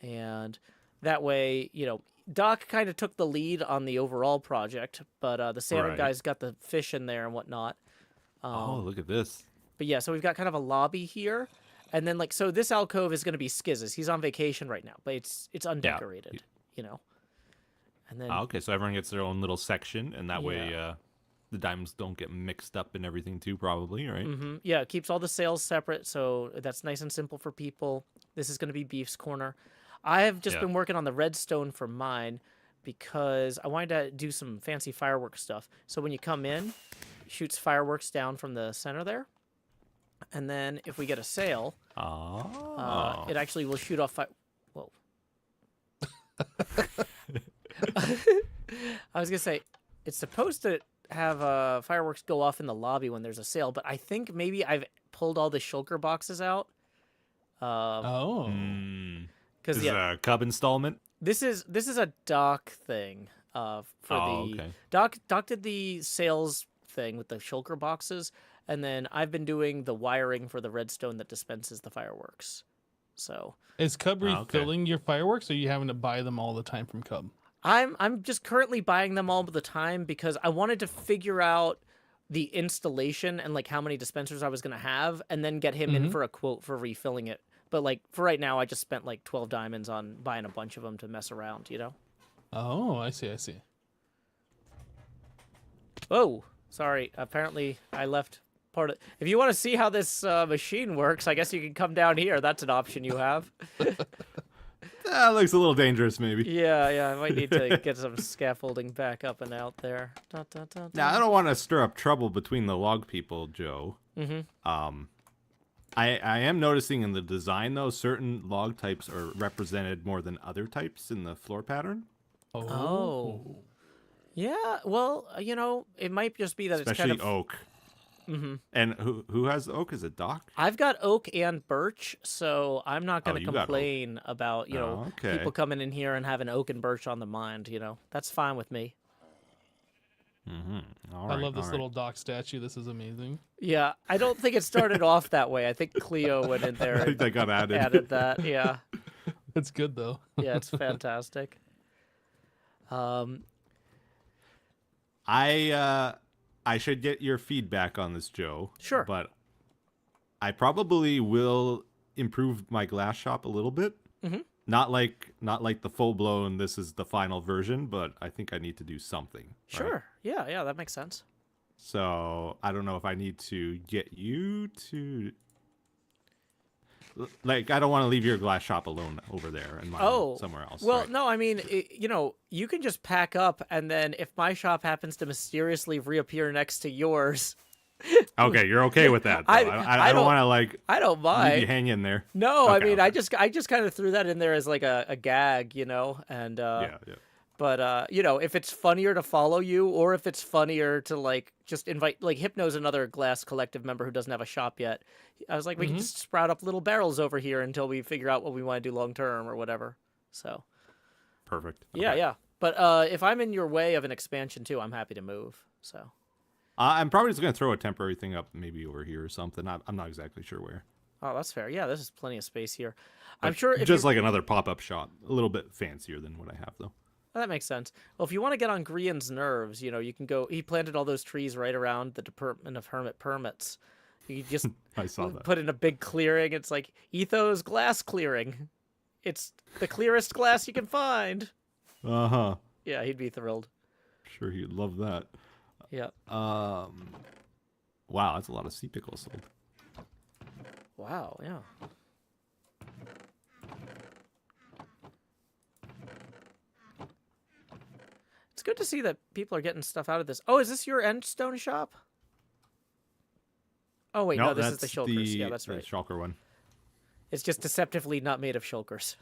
And that way, you know, Doc kind of took the lead on the overall project, but the salmon Right. guys got the fish in there and whatnot. Oh, look at this. But yeah, so we've got kind of a lobby here. And then like, so this alcove is going to be Skiz's. He's on vacation right now, but it's undecorated, you know. And then Okay, so everyone gets their own little section, and that way the diamonds don't get mixed up and everything too, probably, right? yeah, it keeps all the sales separate, so that's nice and simple for people. This is going to be Beef's Corner. I have just Yeah. been working on the redstone for mine because I wanted to do some fancy firework stuff. So when you come in, it shoots fireworks down from the center there. And then if we get a sale, it actually will shoot off Whoa. I was going to say, it's supposed to have fireworks go off in the lobby when there's a sale, but I think maybe I've pulled all the shulker boxes out. Oh. Because This is a Cub installment? this is a Doc thing. Okay. Doc did the sales thing with the shulker boxes, and then I've been doing the wiring for the redstone that dispenses the fireworks. So Is Cub okay. refilling your fireworks, or are you having to buy them all the time from Cub? I'm just currently buying them all the time because I wanted to figure out the installation and like how many dispensers I was gonna have, and then get him in for a quote for refilling it. But like for right now, I just spent like 12 diamonds on buying a bunch of them to mess around, you know? Oh, I see. I see. Oh, sorry. Apparently, I left part of. If you want to see how this machine works, I guess you can come down here. That's an option you have. That looks a little dangerous, maybe. Yeah. I might need to get some scaffolding back up and out there. Dun, dun, dun, Now, I dun. don't want to stir up trouble between the log people, Joe. I am noticing in the design, though, certain log types are represented more than other types in the floor pattern. Oh. Yeah, well, you know, it might just be that Especially it's kind of... oak. And who has oak? Is it Doc? I've got oak and birch, so I'm not going to you got oak. complain about, you know, okay. people coming in here and having oak and birch on the mind, you know. That's fine with me. All I right, love this all right. little Doc statue. This is amazing. Yeah, I don't think it started off that way. I think Cleo went in there I think and that got added. added that. Yeah, It's good though. yeah, it's fantastic. I should get your feedback on this, Joe. Sure. But I probably will improve my glass shop a little bit. Not like the full blown. This is the final version, but I think I need to do something. Sure. right? Yeah, that makes sense. So I don't know if I need to get you to. Like, I don't want to leave your glass shop alone over there and mine somewhere else. Well, right? no, I mean, you know, you can just pack up, and then if my shop happens to mysteriously reappear next to yours, Okay, you're okay with that. Though. I I don't don't- want to like I don't leave mind. you hanging there. No, I Okay, mean, okay. I just kind of threw that in there as like a gag, you know, and Yeah. But you know, if it's funnier to follow you, or if it's funnier to like just invite, like Hypno's another Glass Collective member who doesn't have a shop yet. I was like, we can just sprout up little barrels over here until we figure out what we want to do long term or whatever. So Perfect. yeah, Okay. yeah. But if I'm in your way of an expansion too, I'm happy to move. So I'm probably just gonna throw a temporary thing up, maybe over here or something. I'm not exactly sure where. oh, that's fair. Yeah, this is plenty of space here. I'm sure if Just you- like another pop-up shop, a little bit fancier than what I have though. Oh, that makes sense. Well, if you want to get on Grian's nerves, you know, you can go. He planted all those trees right around the Department of Hermit Permits. You just I saw that. put in a big clearing. It's like Etho's glass clearing. It's the clearest glass you can find. Uh-huh. Yeah, he'd be thrilled. Sure he'd love that. Yeah. Wow, that's a lot of sea pickles sold. Wow. Yeah. It's good to see that people are getting stuff out of this. Oh, is this your Endstone shop? Oh wait, no, this is the Shulkers. Yeah, that's the right. Shulker one. It's just deceptively not made of shulkers.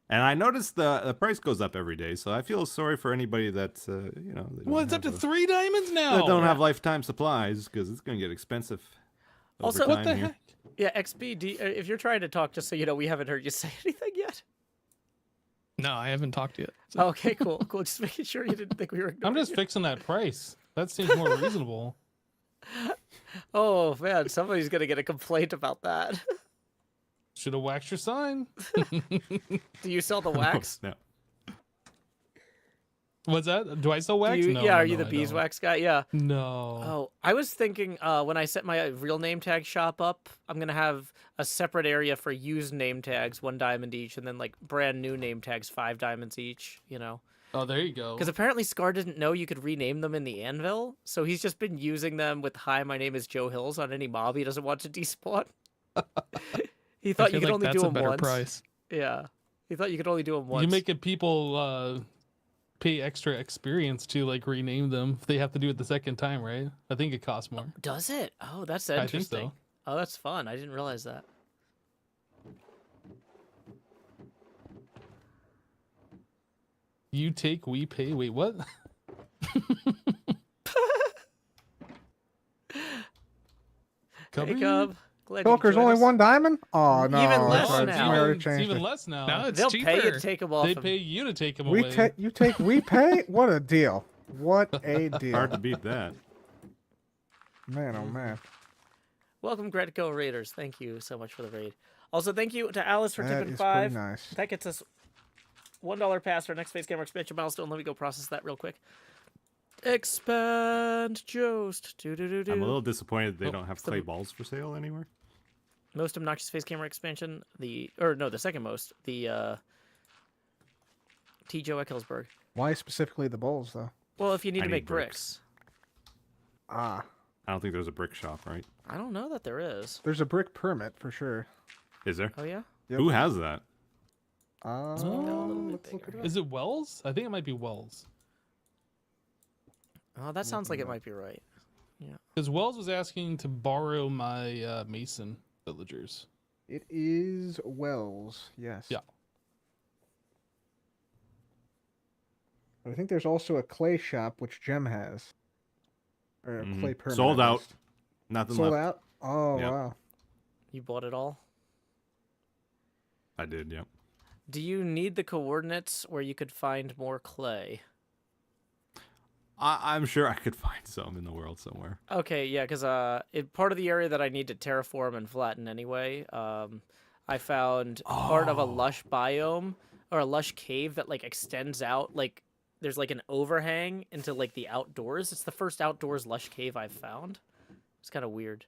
And I noticed the price goes up every day, so I feel sorry for anybody that you know. They don't Well, it's up have to a- 3 diamonds now. that don't have lifetime supplies because it's going to get expensive. Also- over What time the here. heck? Yeah, XB, if you're trying to talk, just so you know, we haven't heard you say anything yet. No, I haven't talked yet. So- Okay, cool. Just making sure you didn't think we were I'm ignoring just you. fixing that price. That seems more reasonable. Oh, man, somebody's going to get a complaint about that. Should have waxed your sign. Do you sell the wax? No. What's that? Do I sell wax? Do you, No, yeah, no, are you no, the I beeswax guy? Yeah. don't. No. Oh, I was thinking when I set my real name tag shop up, I'm going to have a separate area for used name tags, 1 diamond each, and then like brand new name tags, 5 diamonds each, you know? Oh, there you go. Because apparently Scar didn't know you could rename them in the anvil, so he's just been using them with "Hi, my name is Joe Hills" on any mob he doesn't want to despawn. He I thought feel you could like only that's do a them better once. price. Yeah, he thought you could only do them once. You making people pay extra experience to like rename them if they have to do it the second time, right? I think it costs more. Does it? Oh, that's I interesting. think so. Oh, that's fun. I didn't realize that. You take, we pay. Wait, what? Cover Hey, you? Cub. Glad you Shulker's joined only us. 1 diamond? Oh no, Even it's less already- now. somebody already It's changed even it. less now. No, it's They'll cheaper. pay you to take them off. They him. pay you to take them We away. take, you take, we pay. What a deal! What a Hard deal, to beat that. man! Oh man, Welcome, Gretco Raiders. Thank you so much for the raid. Also, thank you to Alice for that tipping is 5. pretty nice. That gets us $1 pass for our next face camera expansion milestone. Let me go process that real quick. Expand Jost. I'm a little disappointed they don't have clay balls for sale anywhere. Most obnoxious face camera expansion. The second most. The T. Joe Eckelsberg. Why specifically the bowls, though? Well, if you need I to need make bricks. bricks. Ah, I don't think there's a brick shop, right? I don't know that there is. there's a brick permit for sure. Is there? Oh, yeah? Yep. Who has that? Let's look it up. Is it Wells? I think it might be Wells. Oh, that sounds like it might be right. Because Wells was asking to borrow my Mason villagers. It is Wells, yes. Yeah. But I think there's also a clay shop which Gem has. Or a clay permit. Sold at out. least. Nothing Sold left. out? Oh, Yep. wow. You bought it all? I did, yep. Do you need the coordinates where you could find more clay? I'm sure I could find some in the world somewhere. Okay, yeah, because part of the area that I need to terraform and flatten anyway, I found part of a lush biome or a lush cave that like extends out, like there's like an overhang into like the outdoors. It's the first outdoors lush cave I've found. It's kind of weird.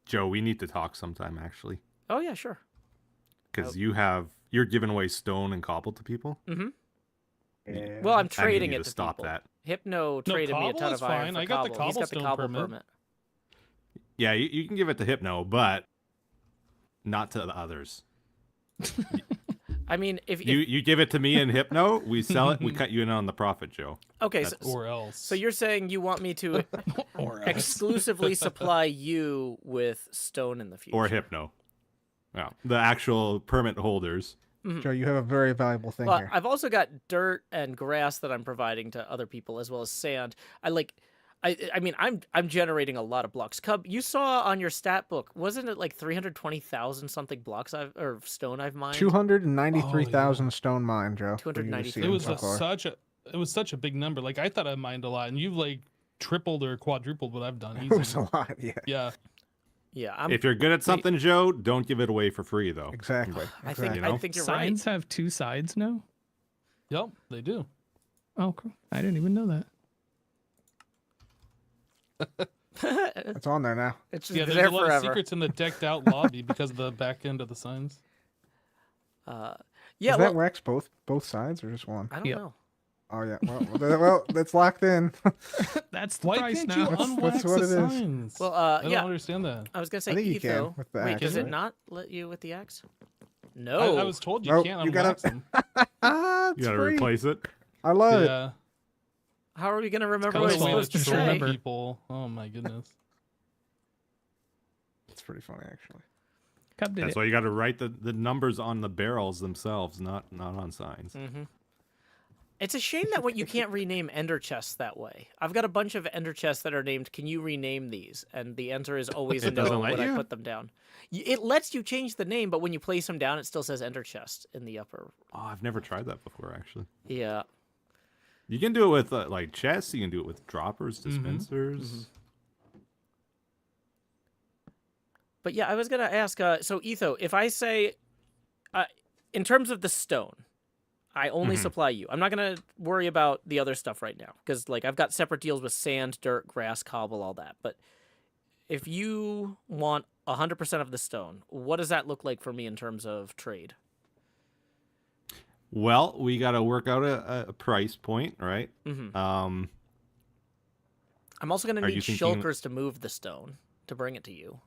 Joe, we need to talk sometime actually, Oh yeah, sure. because you're giving away stone and cobble to people. Mm-hmm. Yeah. Well, I'm I need trading you it to to stop people. that. Hypno traded me a cobble ton is of iron fine. for I got the cobble. He's got the cobblestone cobble permit. permit. Yeah, you can give it to Hypno, but not to the others. I mean, if You give it to me and Hypno, we sell it, we cut you in on the profit, Joe. okay, Or else. so you're saying you want me to exclusively supply you with stone in the future? Or Hypno. Yeah, the actual permit holders. Joe, you have a very valuable thing Well, here. I've also got dirt and grass that I'm providing to other people, as well as sand. I mean, I'm generating a lot of blocks. Cub, you saw on your stat book, wasn't it like 320,000 something blocks or stone I've mined? 293,000 stone mine, Joe. for you to 293. see it was so far. it was such a big number. Like I thought I mined a lot, and you've like tripled or quadrupled what I've done. It was Easily. a lot, yeah. Yeah. Yeah, If you're good at something, Joe, don't give it away for free, though. Exactly. I exactly. think I think you're Sides have two sides now? Yep, they do. Oh, cool. I didn't even know that. right. It's on there now. It's just Yeah, there's there a lot of forever. secrets in the decked out lobby because of the back end of the signs. Yeah, Does well, that wax both sides or just one? I don't Yep. know. Oh yeah. Well, that's locked in. That's the Why price can't now. you That's unwax what the it is. signs? Well, I yeah, don't understand that. I was gonna say I think you Etho. can with the Wait, axe, does it right? not let you with the axe? No. I was told you Nope, can't you unwax gotta- them. Ah, it's You gotta free. replace it. I love it. Yeah. How are we gonna remember That's what it's why supposed to it's so say? many remember. people. Oh my goodness. It's pretty funny actually. Cub did That's it. why you got to write the numbers on the barrels themselves, not on signs. Mm-hmm. It's a shame that what you can't rename ender chests that way. I've got a bunch of ender chests that are named. Can you rename these? And the answer is always It no doesn't let when I you? put them down. It lets you change the name, but when you place them down, it still says ender chest in the upper. Oh, I've never tried that before, actually. Yeah. You can do it with like chests. You can do it with droppers, dispensers. But yeah, I was gonna ask. So Etho, if I say, in terms of the stone, I only supply you. I'm not gonna worry about the other stuff right now because like I've got separate deals with sand, dirt, grass, cobble, all that. But if you want 100% of the stone, what does that look like for me in terms of trade? Well, we got to work out a price point, right? Mm-hmm. Um, I'm also gonna Are need you thinking- shulkers to move the stone to bring it to you.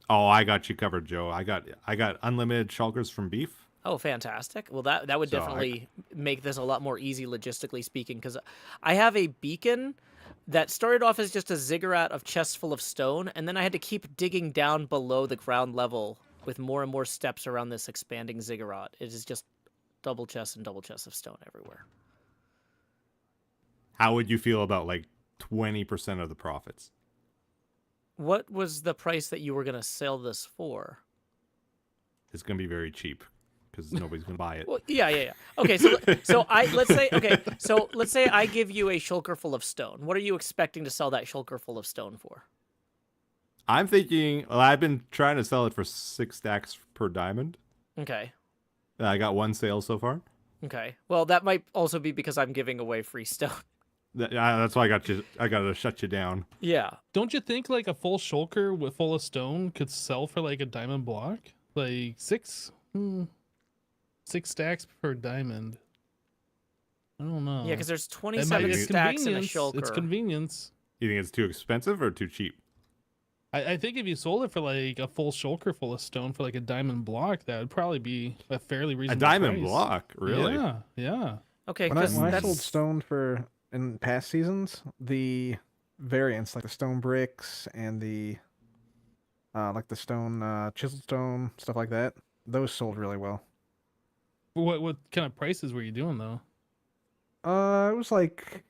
oh, I got you covered, Joe. I got unlimited shulkers from beef. Oh, fantastic! Well, that would So definitely make this a lot more easy logistically speaking, because I have a beacon that started off as just a ziggurat of chests full of stone, and then I had to keep digging down below the ground level with more and more steps around this expanding ziggurat. It is just double chests and double chests of stone everywhere. How would you feel about like 20% of the profits? What was the price that you were going to sell this for? It's gonna be very cheap because nobody's gonna buy it. Well, yeah. Okay, so let's say I give you a shulker full of stone. What are you expecting to sell that shulker full of stone for? I'm thinking. Well, I've been trying to sell it for 6 stacks per diamond. Okay. I got 1 sale so far. Okay. Well, that might also be because I'm giving away free stone. That's why I got to shut you down. Yeah. Don't you think like a full shulker with full of stone could sell for like a diamond block? Like 6 stacks per diamond. I don't know. Yeah, because there's It 27 it's stacks in a convenience. shulker. It's convenience. You think it's too expensive or too cheap? I think if you sold it for like a full shulker full of stone for like a diamond block, that would probably be a fairly A reasonable diamond price. block, really? Yeah, yeah. Okay, When I because sold stone for in past seasons, the variants like the stone bricks and the like the stone chiseled stone stuff like that, those sold really well. What kind of prices were you doing though? It was like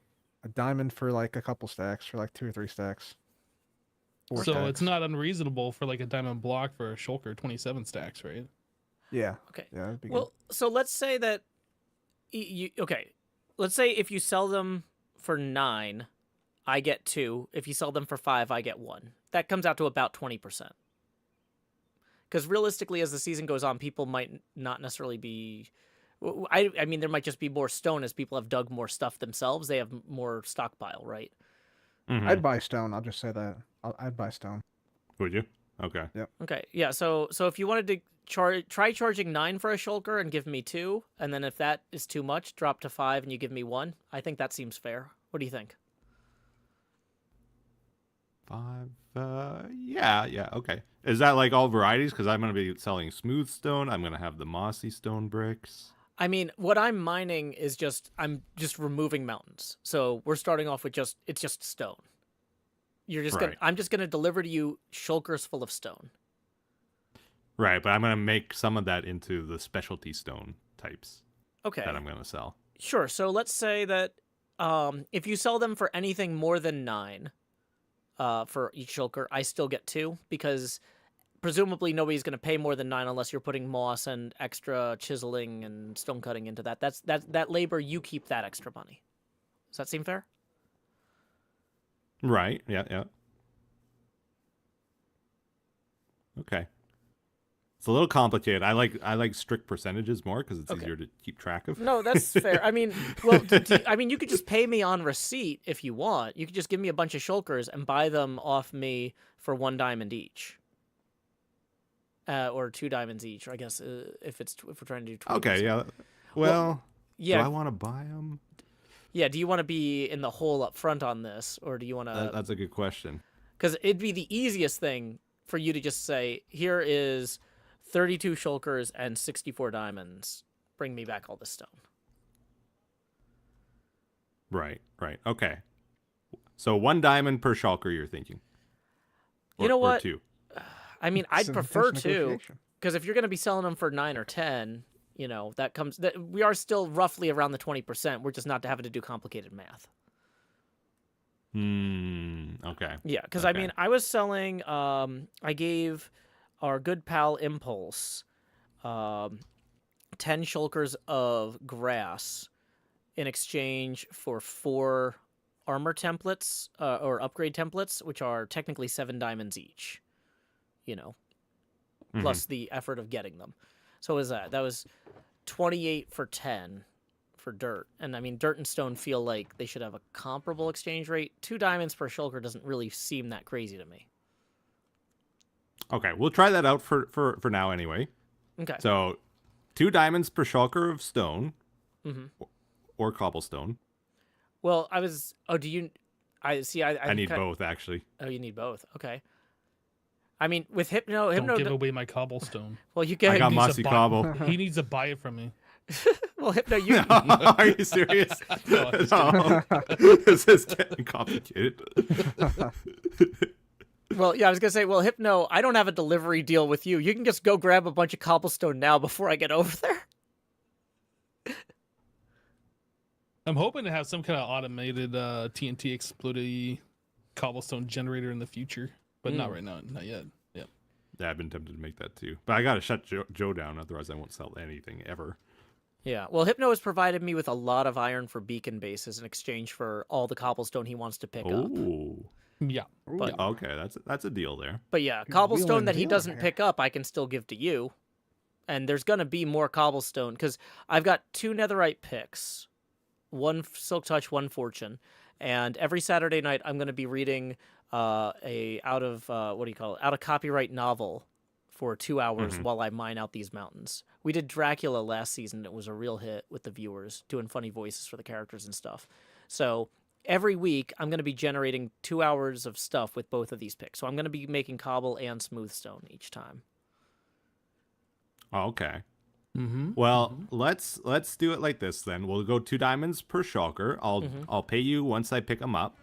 a diamond for like a couple stacks for like 2 or 3 stacks. 4 So stacks. it's not unreasonable for like a diamond block for a shulker 27 stacks, right? Yeah. Okay. Yeah, that'd be Well, so let's say that let's say if you sell them for 9, I get 2. If you sell them for 5, I get 1. That comes out to about 20%. Because realistically, as the season goes on, people might not necessarily be. I mean, there might just be more stone as people have dug more stuff themselves. They have more stockpile, right? Mhm. I'd buy stone. I'll just say that. I'd buy stone. Would you? Okay. Okay, yeah. So if you wanted to try charging 9 for a shulker and give me 2, and then if that is too much, drop to 5 and you give me 1. I think that seems fair. What do you think? 5. Yeah. Okay. Is that like all varieties? Because I'm going to be selling smooth stone. I'm going to have the mossy stone bricks. I mean, what I'm mining is I'm just removing mountains. So we're starting off with it's just stone. Right. I'm just gonna deliver to you shulkers full of stone. Right, but I'm going to make some of that into the specialty stone types Okay. that I'm going to sell. Sure. So let's say that if you sell them for anything more than 9 for each shulker, I still get 2 because presumably nobody's going to pay more than 9 unless you're putting moss and extra chiseling and stone cutting into that. That labor, you keep that extra money. Does that seem fair? Right. Yeah. Okay. It's a little complicated. I like strict percentages more because it's Okay. easier to keep track of. No, that's fair. I mean, well, you could just pay me on receipt if you want. You could just give me a bunch of shulkers and buy them off me for 1 diamond each. Or 2 diamonds each, I guess, if we're trying to do 20. Okay, yeah. Well, yeah. do I want to buy them? Yeah, do you want to be in the hole up front on this, or do you want to... That's a good question. Because it'd be the easiest thing for you to just say, here is 32 shulkers and 64 diamonds. Bring me back all this stone. Right. Okay. So 1 diamond per shulker, you're thinking? You know what? Or 2? I mean, It's I'd an prefer intense 2, negotiation. because if you're going to be selling them for 9 or 10, we are still roughly around the 20%. We're just not having to do complicated math. Okay. Yeah, because Okay. I mean, I was selling. I gave our good pal Impulse 10 shulkers of grass in exchange for 4 armor templates or upgrade templates, which are technically 7 diamonds each. Plus the effort of getting them. So what was that? That was 28 for 10 for dirt. And I mean, dirt and stone feel like they should have a comparable exchange rate. 2 diamonds per shulker doesn't really seem that crazy to me. Okay, we'll try that out for now anyway. Okay. So 2 diamonds per shulker of stone Mhm. or cobblestone. Well, I was. Oh, do you? I see. I need both, actually. Oh, you need both. Okay. I mean, with Hypno, Don't give away my cobblestone. well, you I get. got He needs mossy to buy- cobble. He needs to buy it from me. Well, Hypno, you. Are you serious? No, I'm just No. This is getting complicated. Well, yeah, I was gonna say. Well, Hypno, I don't have a delivery deal with you. You can just go grab a bunch of cobblestone now before I get over there. I'm hoping to have some kind of automated TNT explodey cobblestone generator in the future, but not right now, not yet. Yep. Yeah, I've been tempted to make that too. But I got to shut Joe down, otherwise I won't sell anything ever. Yeah. Well, Hypno has provided me with a lot of iron for beacon bases in exchange for all the cobblestone he wants to pick up. Oh. Yeah. But Okay, that's a deal there. But yeah, Good cobblestone wheeling that he deal doesn't here. pick up, I can still give to you. And there's going to be more cobblestone because I've got 2 netherite picks, 1 silk touch, 1 fortune. And every Saturday night, I'm going to be reading out of copyright novel for 2 hours while I mine out these mountains. We did Dracula last season. It was a real hit with the viewers, doing funny voices for the characters and stuff. So every week, I'm going to be generating 2 hours of stuff with both of these picks. So I'm going to be making cobble and smooth stone each time. Oh, okay. Well, let's do it like this then. We'll go 2 diamonds per shulker. I'll pay you once I pick them up.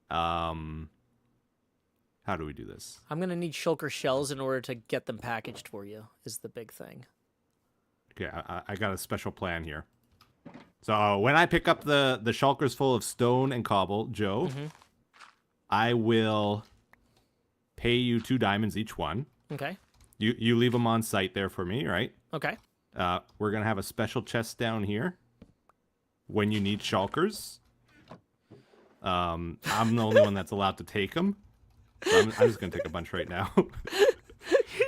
How do we do this? I'm going to need shulker shells in order to get them packaged for you, is the big thing. Okay, I got a special plan here. So when I pick up the shulkers full of stone and cobble, Joe, I will pay you 2 diamonds each one. Okay. You leave them on site there for me, right? Okay. We're going to have a special chest down here when you need shulkers. I'm the only one that's allowed to take them. So I'm just going to take a bunch right now.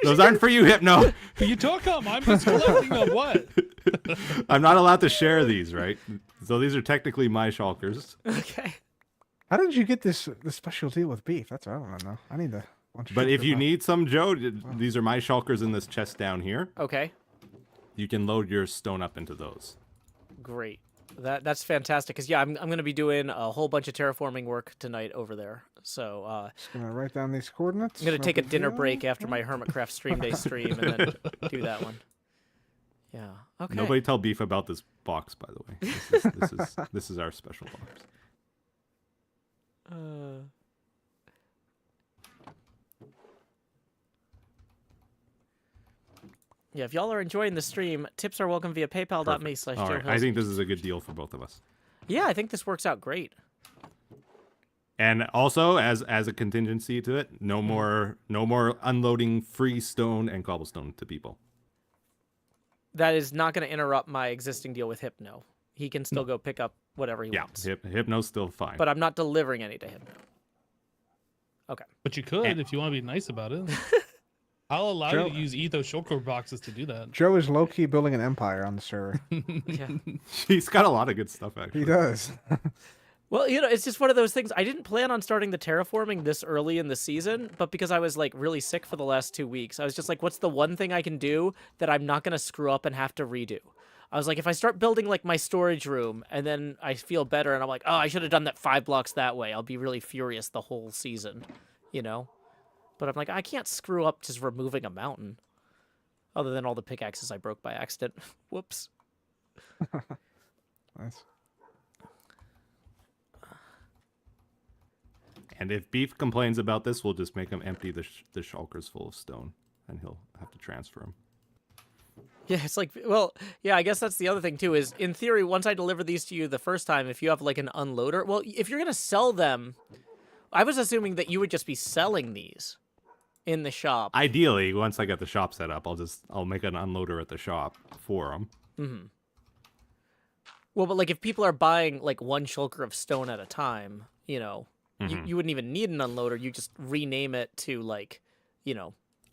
Those aren't for you, Hypno. You took them. I'm just collecting them. What? I'm not allowed to share these, right? So these are technically my shulkers. Okay. How did you get this special deal with beef? That's what I want to know. I need to. But if you need some, Joe, these are my shulkers in this chest down here. Okay. You can load your stone up into those. Great. That's fantastic. Because, yeah, I'm going to be doing a whole bunch of terraforming work tonight over there. So Just going to write down these coordinates. I'm going to take a dinner break after my HermitCraft stream day stream and then do that one. Yeah. Okay. Nobody tell Beef about this box, by the way. This is our special box. Yeah, if y'all are enjoying the stream, tips are welcome via paypal.me/Joe All right, I think this is a good deal for both of us. Yeah, I think this works out great. And also, as a contingency to it, no more unloading free stone and cobblestone to people. That is not going to interrupt my existing deal with Hypno. He can still go pick up whatever he wants. Hypno's still fine. But I'm not delivering any to Hypno. Okay. But you could if you want to be nice about it. I'll allow you to use Ethos shulker boxes to do that. Joe is low-key building an empire on the server. Yeah. He's got a lot of good stuff, actually. He does. Well, it's just one of those things. I didn't plan on starting the terraforming this early in the season, but because I was like really sick for the last 2 weeks, I was just like, what's the one thing I can do that I'm not going to screw up and have to redo? I was like, if I start building like my storage room and then I feel better and I'm like, oh, I should have done that 5 blocks that way, I'll be really furious the whole season, But I'm like, I can't screw up just removing a mountain. Other than all the pickaxes I broke by accident. Whoops. Nice. And if Beef complains about this, we'll just make him empty the shulkers full of stone, and he'll have to transfer them. Yeah, it's like, well, yeah, I guess that's the other thing, too, is in theory, once I deliver these to you the first time, if you have like an unloader, well, if you're going to sell them, I was assuming that you would just be selling these in the shop. Ideally, once I get the shop set up, I'll make an unloader at the shop for them. Mm-hmm. Well, but like if people are buying like 1 shulker of stone at a time, you wouldn't even need an unloader. You just rename it to like,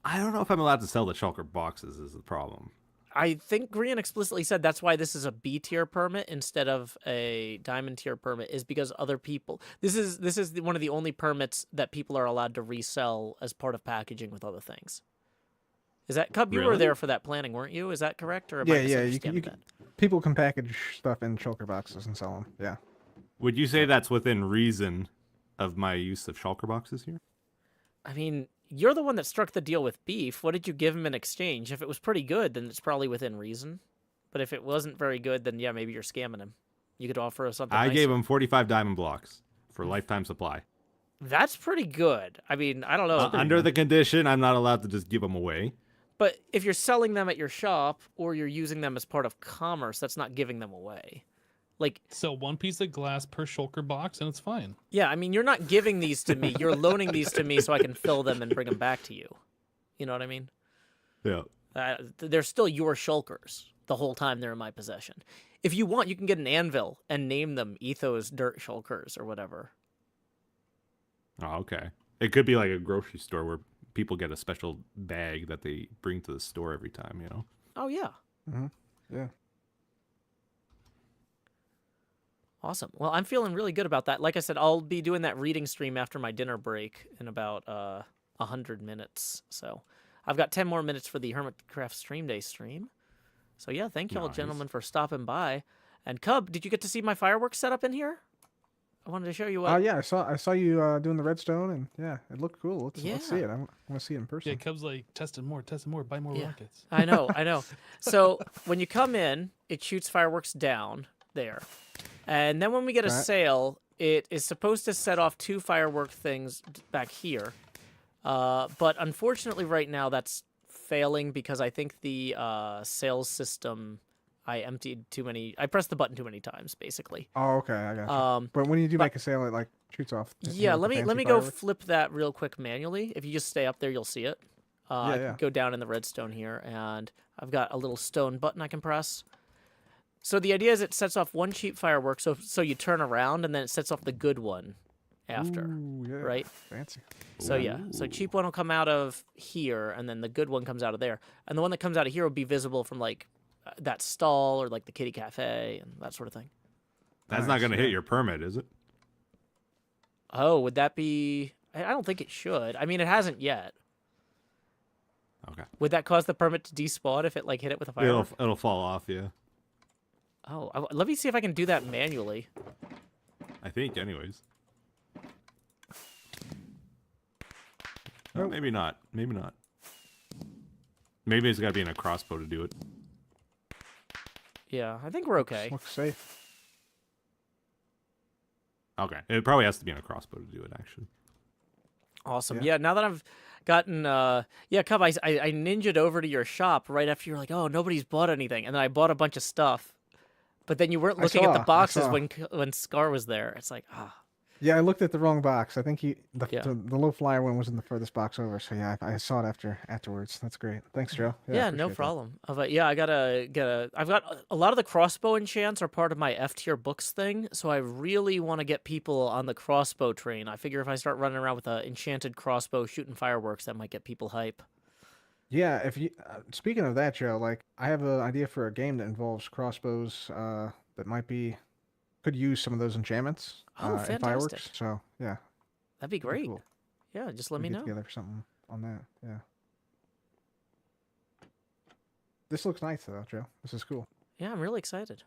I don't know if I'm allowed to sell the shulker boxes is the problem. I think Grian explicitly said that's why this is a B tier permit instead of a diamond tier permit, is because other people. This is one of the only permits that people are allowed to resell as part of packaging with other things. Is that Cub? You were Really? there for that planning, weren't you? Is that correct? Or am I Yeah. You misunderstanding can, that? people can package stuff in shulker boxes and sell them. Yeah. Would you say that's within reason of my use of shulker boxes here? I mean, you're the one that struck the deal with Beef. What did you give him in exchange? If it was pretty good, then it's probably within reason. But if it wasn't very good, then yeah, maybe you're scamming him. You could offer us something I nicer. gave him 45 diamond blocks for lifetime supply. That's pretty good. I mean, I don't know. Under the condition, I'm not allowed to just give them away. But if you're selling them at your shop or you're using them as part of commerce, that's not giving them away. Like, So 1 piece of glass per shulker box, and it's fine. yeah, I mean, you're not giving these to me. You're loaning these to me so I can fill them and bring them back to you. You know what I mean? Yeah. They're still your shulkers the whole time they're in my possession. If you want, you can get an anvil and name them Ethos Dirt Shulkers or whatever. Oh, okay. It could be like a grocery store where people get a special bag that they bring to the store every time. You know. Oh yeah. Mm-hmm. Yeah. Awesome. Well, I'm feeling really good about that. Like I said, I'll be doing that reading stream after my dinner break in about 100 minutes. So I've got 10 more minutes for the HermitCraft Stream Day stream. So yeah, thank you all, Nice. gentlemen, for stopping by. And Cub, did you get to see my fireworks setup in here? I wanted to show you what. Yeah, I saw you doing the redstone, and yeah, it looked cool. Let's see Yeah. it. I want to see it in person. Yeah, Cub's like testing more, buy more Yeah. rockets. I know. So when you come in, it shoots fireworks down there. And then when we get a Right. sale, it is supposed to set off 2 firework things back here. But unfortunately right now that's failing because I think the sales system, I pressed the button too many times, basically. Oh, okay, I got you. But when you do make a sale, it like shoots off. Yeah, like, let the me fancy go fireworks? flip that real quick manually. If you just stay up there, you'll see it. I Yeah. can go down in the redstone here, and I've got a little stone button I can press. So the idea is it sets off 1 cheap firework, so you turn around, and then it sets off the good one after, Ooh, yeah. right? Fancy. So yeah, so cheap one will come out of here, and then the good one comes out of there. And the one that comes out of here will be visible from like that stall or like the kitty cafe and that sort of thing. That's not Nice, going to yeah. hit your permit, is it? Oh, would that be? I don't think it should. I mean, it hasn't yet. Okay. Would that cause the permit to despawn if it like hit it with a firework? It'll fall off. Yeah. Oh, let me see if I can do that manually. I think, anyways. Nope. Maybe not. Maybe not. Maybe it's got to be in a crossbow to do it. Yeah, I think we're okay. Looks safe. Okay. It probably has to be in a crossbow to do it, actually. Awesome. Yeah. Yeah, now that I've gotten Cub, I ninja'd over to your shop right after you were like, "Oh, nobody's bought anything." And then I bought a bunch of stuff. But then you weren't I looking at the saw, I boxes saw. when Scar was there. It's like, Yeah, I looked at the wrong box. I think Yeah. the low flyer one was in the furthest box over. So yeah, I saw it afterwards. That's great. Thanks, Joe. yeah, no appreciate that. problem. But yeah, I've got a lot of the crossbow enchants are part of my F tier books thing, so I really want to get people on the crossbow train. I figure if I start running around with an enchanted crossbow shooting fireworks, that might get people hype. Yeah, if you speaking of that, Joe, like I have an idea for a game that involves crossbows that could use some of those enchantments Oh, and fireworks. fantastic. So yeah, That'd be it'd be great. cool. Yeah, just let We me get know. together for something on that. Yeah. This looks nice though, Joe. This is cool. Yeah, I'm really excited.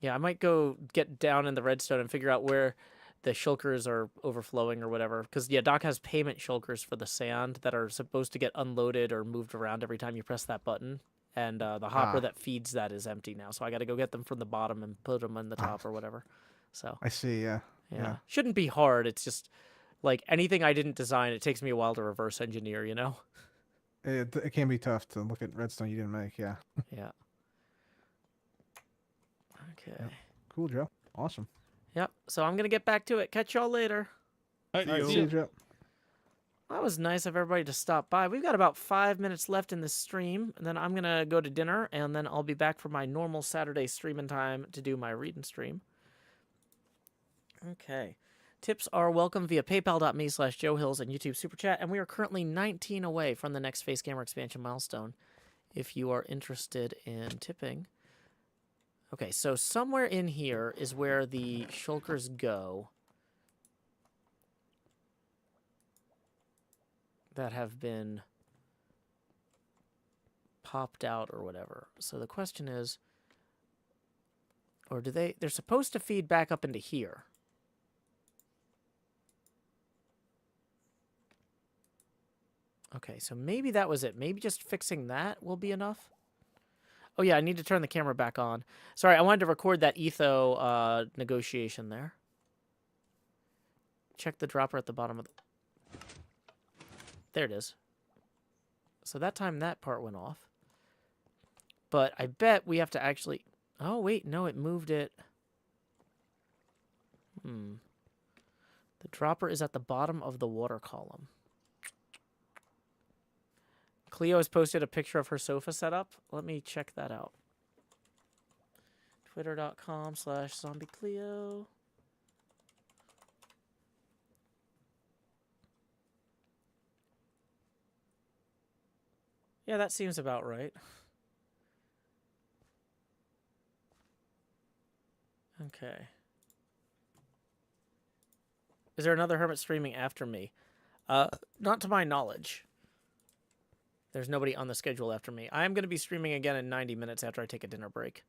Yeah, I might go get down in the redstone and figure out where the shulkers are overflowing or whatever. Because, yeah, Doc has payment shulkers for the sand that are supposed to get unloaded or moved around every time you press that button. And the hopper that feeds that is empty now. So I got to go get them from the bottom and put them on the top or whatever. So, I see. Yeah. yeah. Shouldn't be hard. It's just, like, anything I didn't design, it takes me a while to reverse engineer, you know? It can be tough to look at redstone you didn't make. Yeah. Yeah. Okay. Cool, Joe. Awesome. Yep. So I'm going to get back to it. Catch y'all later. All right, All right, see see ya. you, Joe. That was nice of everybody to stop by. We've got about 5 minutes left in this stream, and then I'm going to go to dinner, and then I'll be back for my normal Saturday streaming time to do my reading stream. Okay. Tips are welcome via paypal.me/JoeHills and YouTube Super Chat, and we are currently 19 away from the next Face Gamer expansion milestone if you are interested in tipping. Okay, so somewhere in here is where the shulkers go that have been popped out or whatever. So the question is, or they're supposed to feed back up into here. Okay, so maybe that was it. Maybe just fixing that will be enough. Oh yeah, I need to turn the camera back on. Sorry, I wanted to record that etho negotiation there. Check the dropper at the bottom of the... There it is. So that time that part went off. But I bet we have to actually... Oh, wait, no, it moved it. The dropper is at the bottom of the water column. Cleo has posted a picture of her sofa setup. Let me check that out. Twitter.com/zombiecleo. Yeah, that seems about right. Okay. Is there another hermit streaming after me? Not to my knowledge. There's nobody on the schedule after me. I am going to be streaming again in 90 minutes after I take a dinner break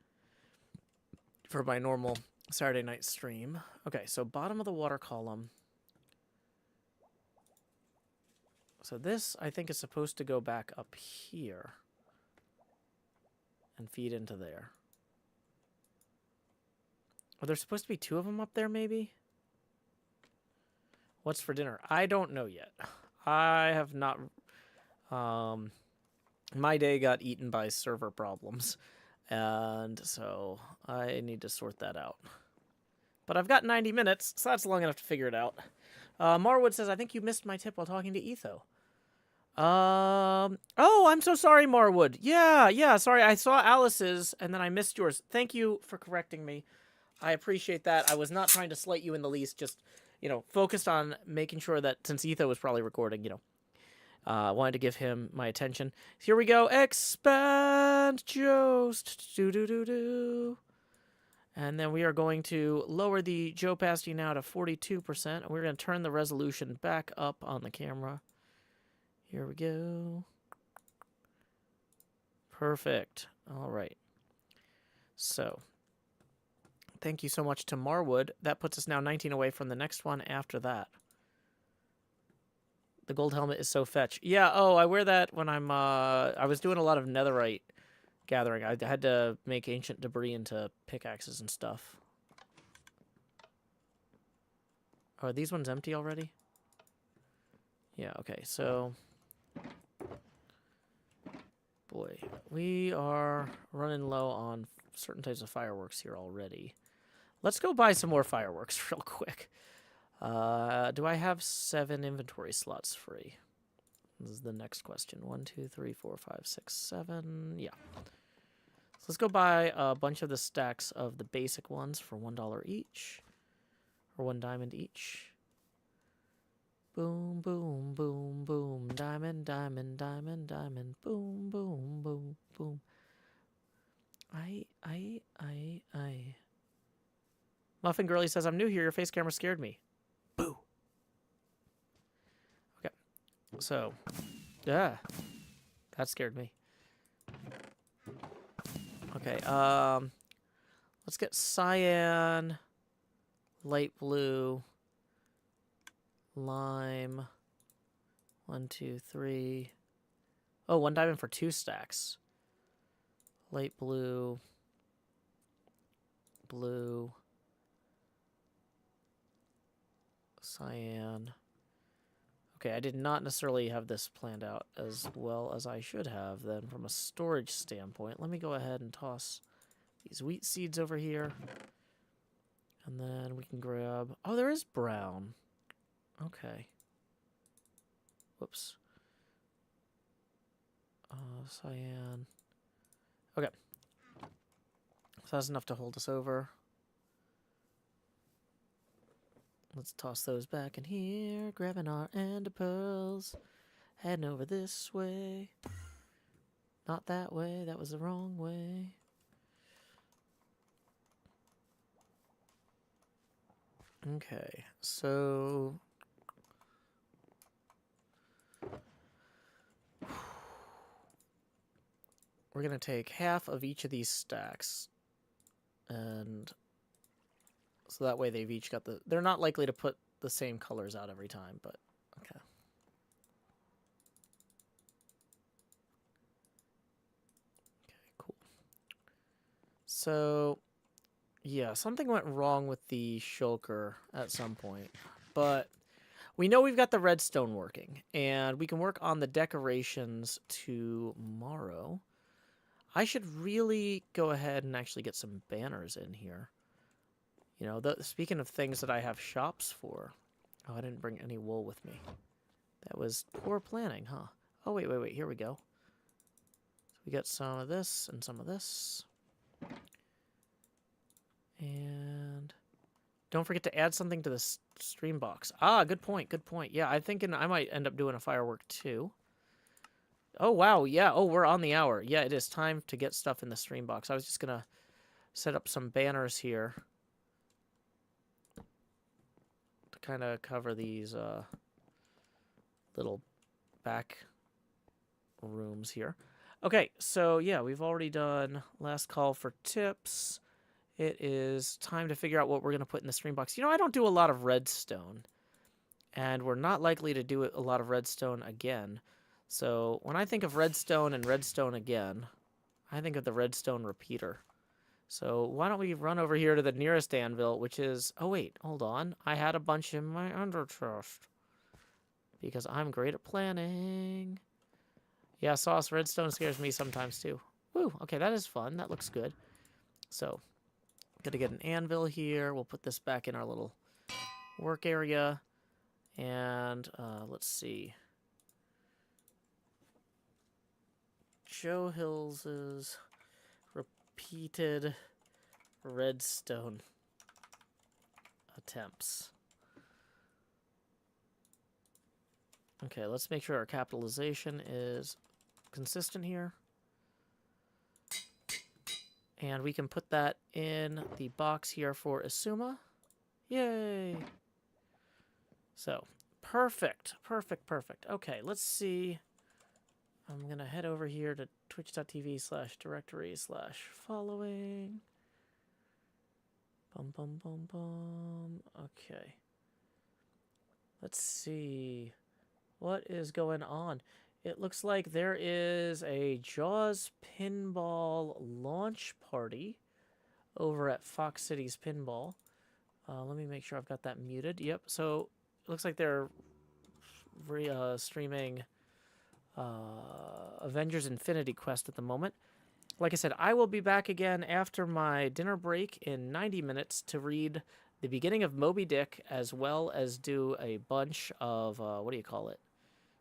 for my normal Saturday night stream. Okay, so bottom of the water column. So this, I think, is supposed to go back up here and feed into there. Are there supposed to be 2 of them up there, maybe? What's for dinner? I don't know yet. I have not... my day got eaten by server problems, and so I need to sort that out. But I've got 90 minutes, so that's long enough to figure it out. Marwood says, I think you missed my tip while talking to Etho. Oh, I'm so sorry, Marwood. Yeah, sorry. I saw Alice's, and then I missed yours. Thank you for correcting me. I appreciate that. I was not trying to slight you in the least, just, focused on making sure that since Etho was probably recording, wanted to give him my attention. Here we go. Expand Jost. Do. And then we are going to lower the Joe opacity now to 42%. And we're going to turn the resolution back up on the camera. Here we go. Perfect. All right. So, thank you so much to Marwood. That puts us now 19 away from the next one after that. The gold helmet is so fetch. Yeah, I wear that when I'm, I was doing a lot of netherite gathering. I had to make ancient debris into pickaxes and stuff. Are these ones empty already? Yeah, okay, so... Boy, we are running low on certain types of fireworks here already. Let's go buy some more fireworks real quick. Do I have 7 inventory slots free? This is the next question. 1, 2, 3, 4, 5, 6, 7. Yeah. So let's go buy a bunch of the stacks of the basic ones for $1 each. Or 1 diamond each. Boom, boom, boom, boom. Diamond, diamond, diamond, diamond. Boom, boom, boom, boom. I. Muffin Girlie says, I'm new here. Your face camera scared me. Boo. Okay. So, yeah. That scared me. Okay, let's get cyan, light blue, lime. 1, 2, 3. Oh, 1 diamond for 2 stacks. Light blue, blue, cyan. Okay, I did not necessarily have this planned out as well as I should have then from a storage standpoint. Let me go ahead and toss these wheat seeds over here. And then we can grab... Oh, there is brown. Okay. Whoops. Cyan. Okay. So that's enough to hold us over. Let's toss those back in here, grabbing our ender pearls, heading over this way. Not that way, that was the wrong way. Okay, so... We're going to take half of each of these stacks, and... So that way they've each got the... They're not likely to put the same colors out every time, but... Okay. Okay, cool. So... Yeah, something went wrong with the shulker at some point. But we know we've got the redstone working, and we can work on the decorations tomorrow. I should really go ahead and actually get some banners in here. You know, speaking of things that I have shops for. Oh, I didn't bring any wool with me. That was poor planning, huh? Oh, wait. Here we go. So we got some of this and some of this. And don't forget to add something to the stream box. Ah, good point. Yeah, I'm thinking I might end up doing a firework too. Oh, wow. Yeah. Oh, we're on the hour. Yeah, it is time to get stuff in the stream box. I was just going to set up some banners here to kind of cover these little back rooms here. Okay, so yeah, we've already done last call for tips. It is time to figure out what we're going to put in the stream box. You know, I don't do a lot of redstone, and we're not likely to do a lot of redstone again. So when I think of redstone and redstone again, I think of the redstone repeater. So why don't we run over here to the nearest anvil, which is... Oh, wait, hold on. I had a bunch in my under chest. Because I'm great at planning. Yeah, sauce redstone scares me sometimes, too. Woo, okay, that is fun. That looks good. So, gonna get an anvil here. We'll put this back in our little work area. And, let's see. Joe Hills's repeated redstone attempts. Okay, let's make sure our capitalization is consistent here. And we can put that in the box here for Asuma. Yay! So, perfect, perfect, perfect. Okay, let's see. I'm going to head over here to twitch.tv/directory/following. Bum, bum, bum, bum. Okay. Let's see. What is going on? It looks like there is a Jaws Pinball launch party over at Fox Cities Pinball. Let me make sure I've got that muted. Yep, so it looks like they're streaming Avengers Infinity Quest at the moment. Like I said, I will be back again after my dinner break in 90 minutes to read the beginning of Moby Dick, as well as do a bunch of, what do you call it?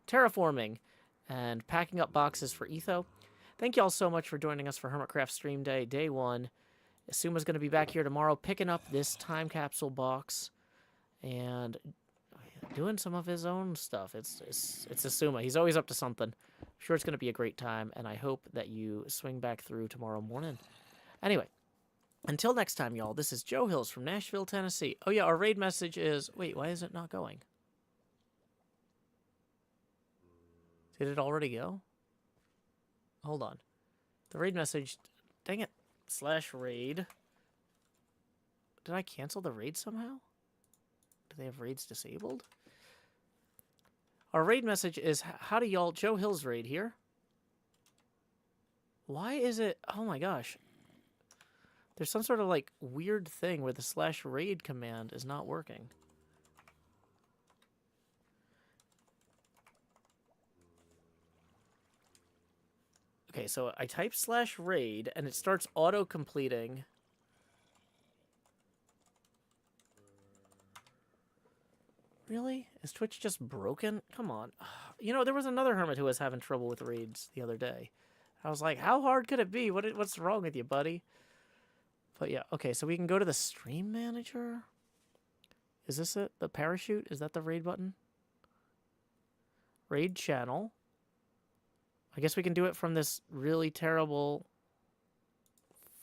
Terraforming and packing up boxes for Etho. Thank you all so much for joining us for HermitCraft Stream Day, Day 1. Asuma's going to be back here tomorrow picking up this time capsule box and doing some of his own stuff. It's Asuma. He's always up to something. I'm sure it's going to be a great time, and I hope that you swing back through tomorrow morning. Anyway, until next time, y'all, this is Joe Hills from Nashville, Tennessee. Oh, yeah, our raid message is... Wait, why is it not going? Did it already go? Hold on. The raid message... Dang it. /raid. Did I cancel the raid somehow? Do they have raids disabled? Our raid message is, howdy y'all, Joe Hills raid here. Why is it... Oh my gosh. There's some sort of like weird thing where the /raid command is not working. Okay, so I type /raid and it starts auto-completing. Really? Is Twitch just broken? Come on. You know, there was another hermit who was having trouble with raids the other day. I was like, how hard could it be? What's wrong with you, buddy? But yeah, okay, so we can go to the stream manager. Is this it? The parachute? Is that the raid button? Raid channel. I guess we can do it from this really terrible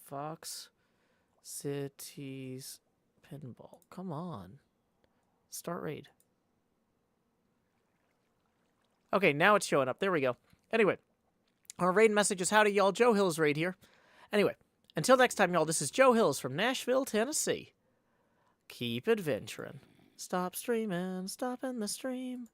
Fox Cities Pinball. Come on. Start raid. Okay, now it's showing up. There we go. Anyway, our raid message is howdy y'all, Joe Hills raid here. Anyway, until next time, y'all, this is Joe Hills from Nashville, Tennessee. Keep adventuring. Stop streaming, stopping the stream.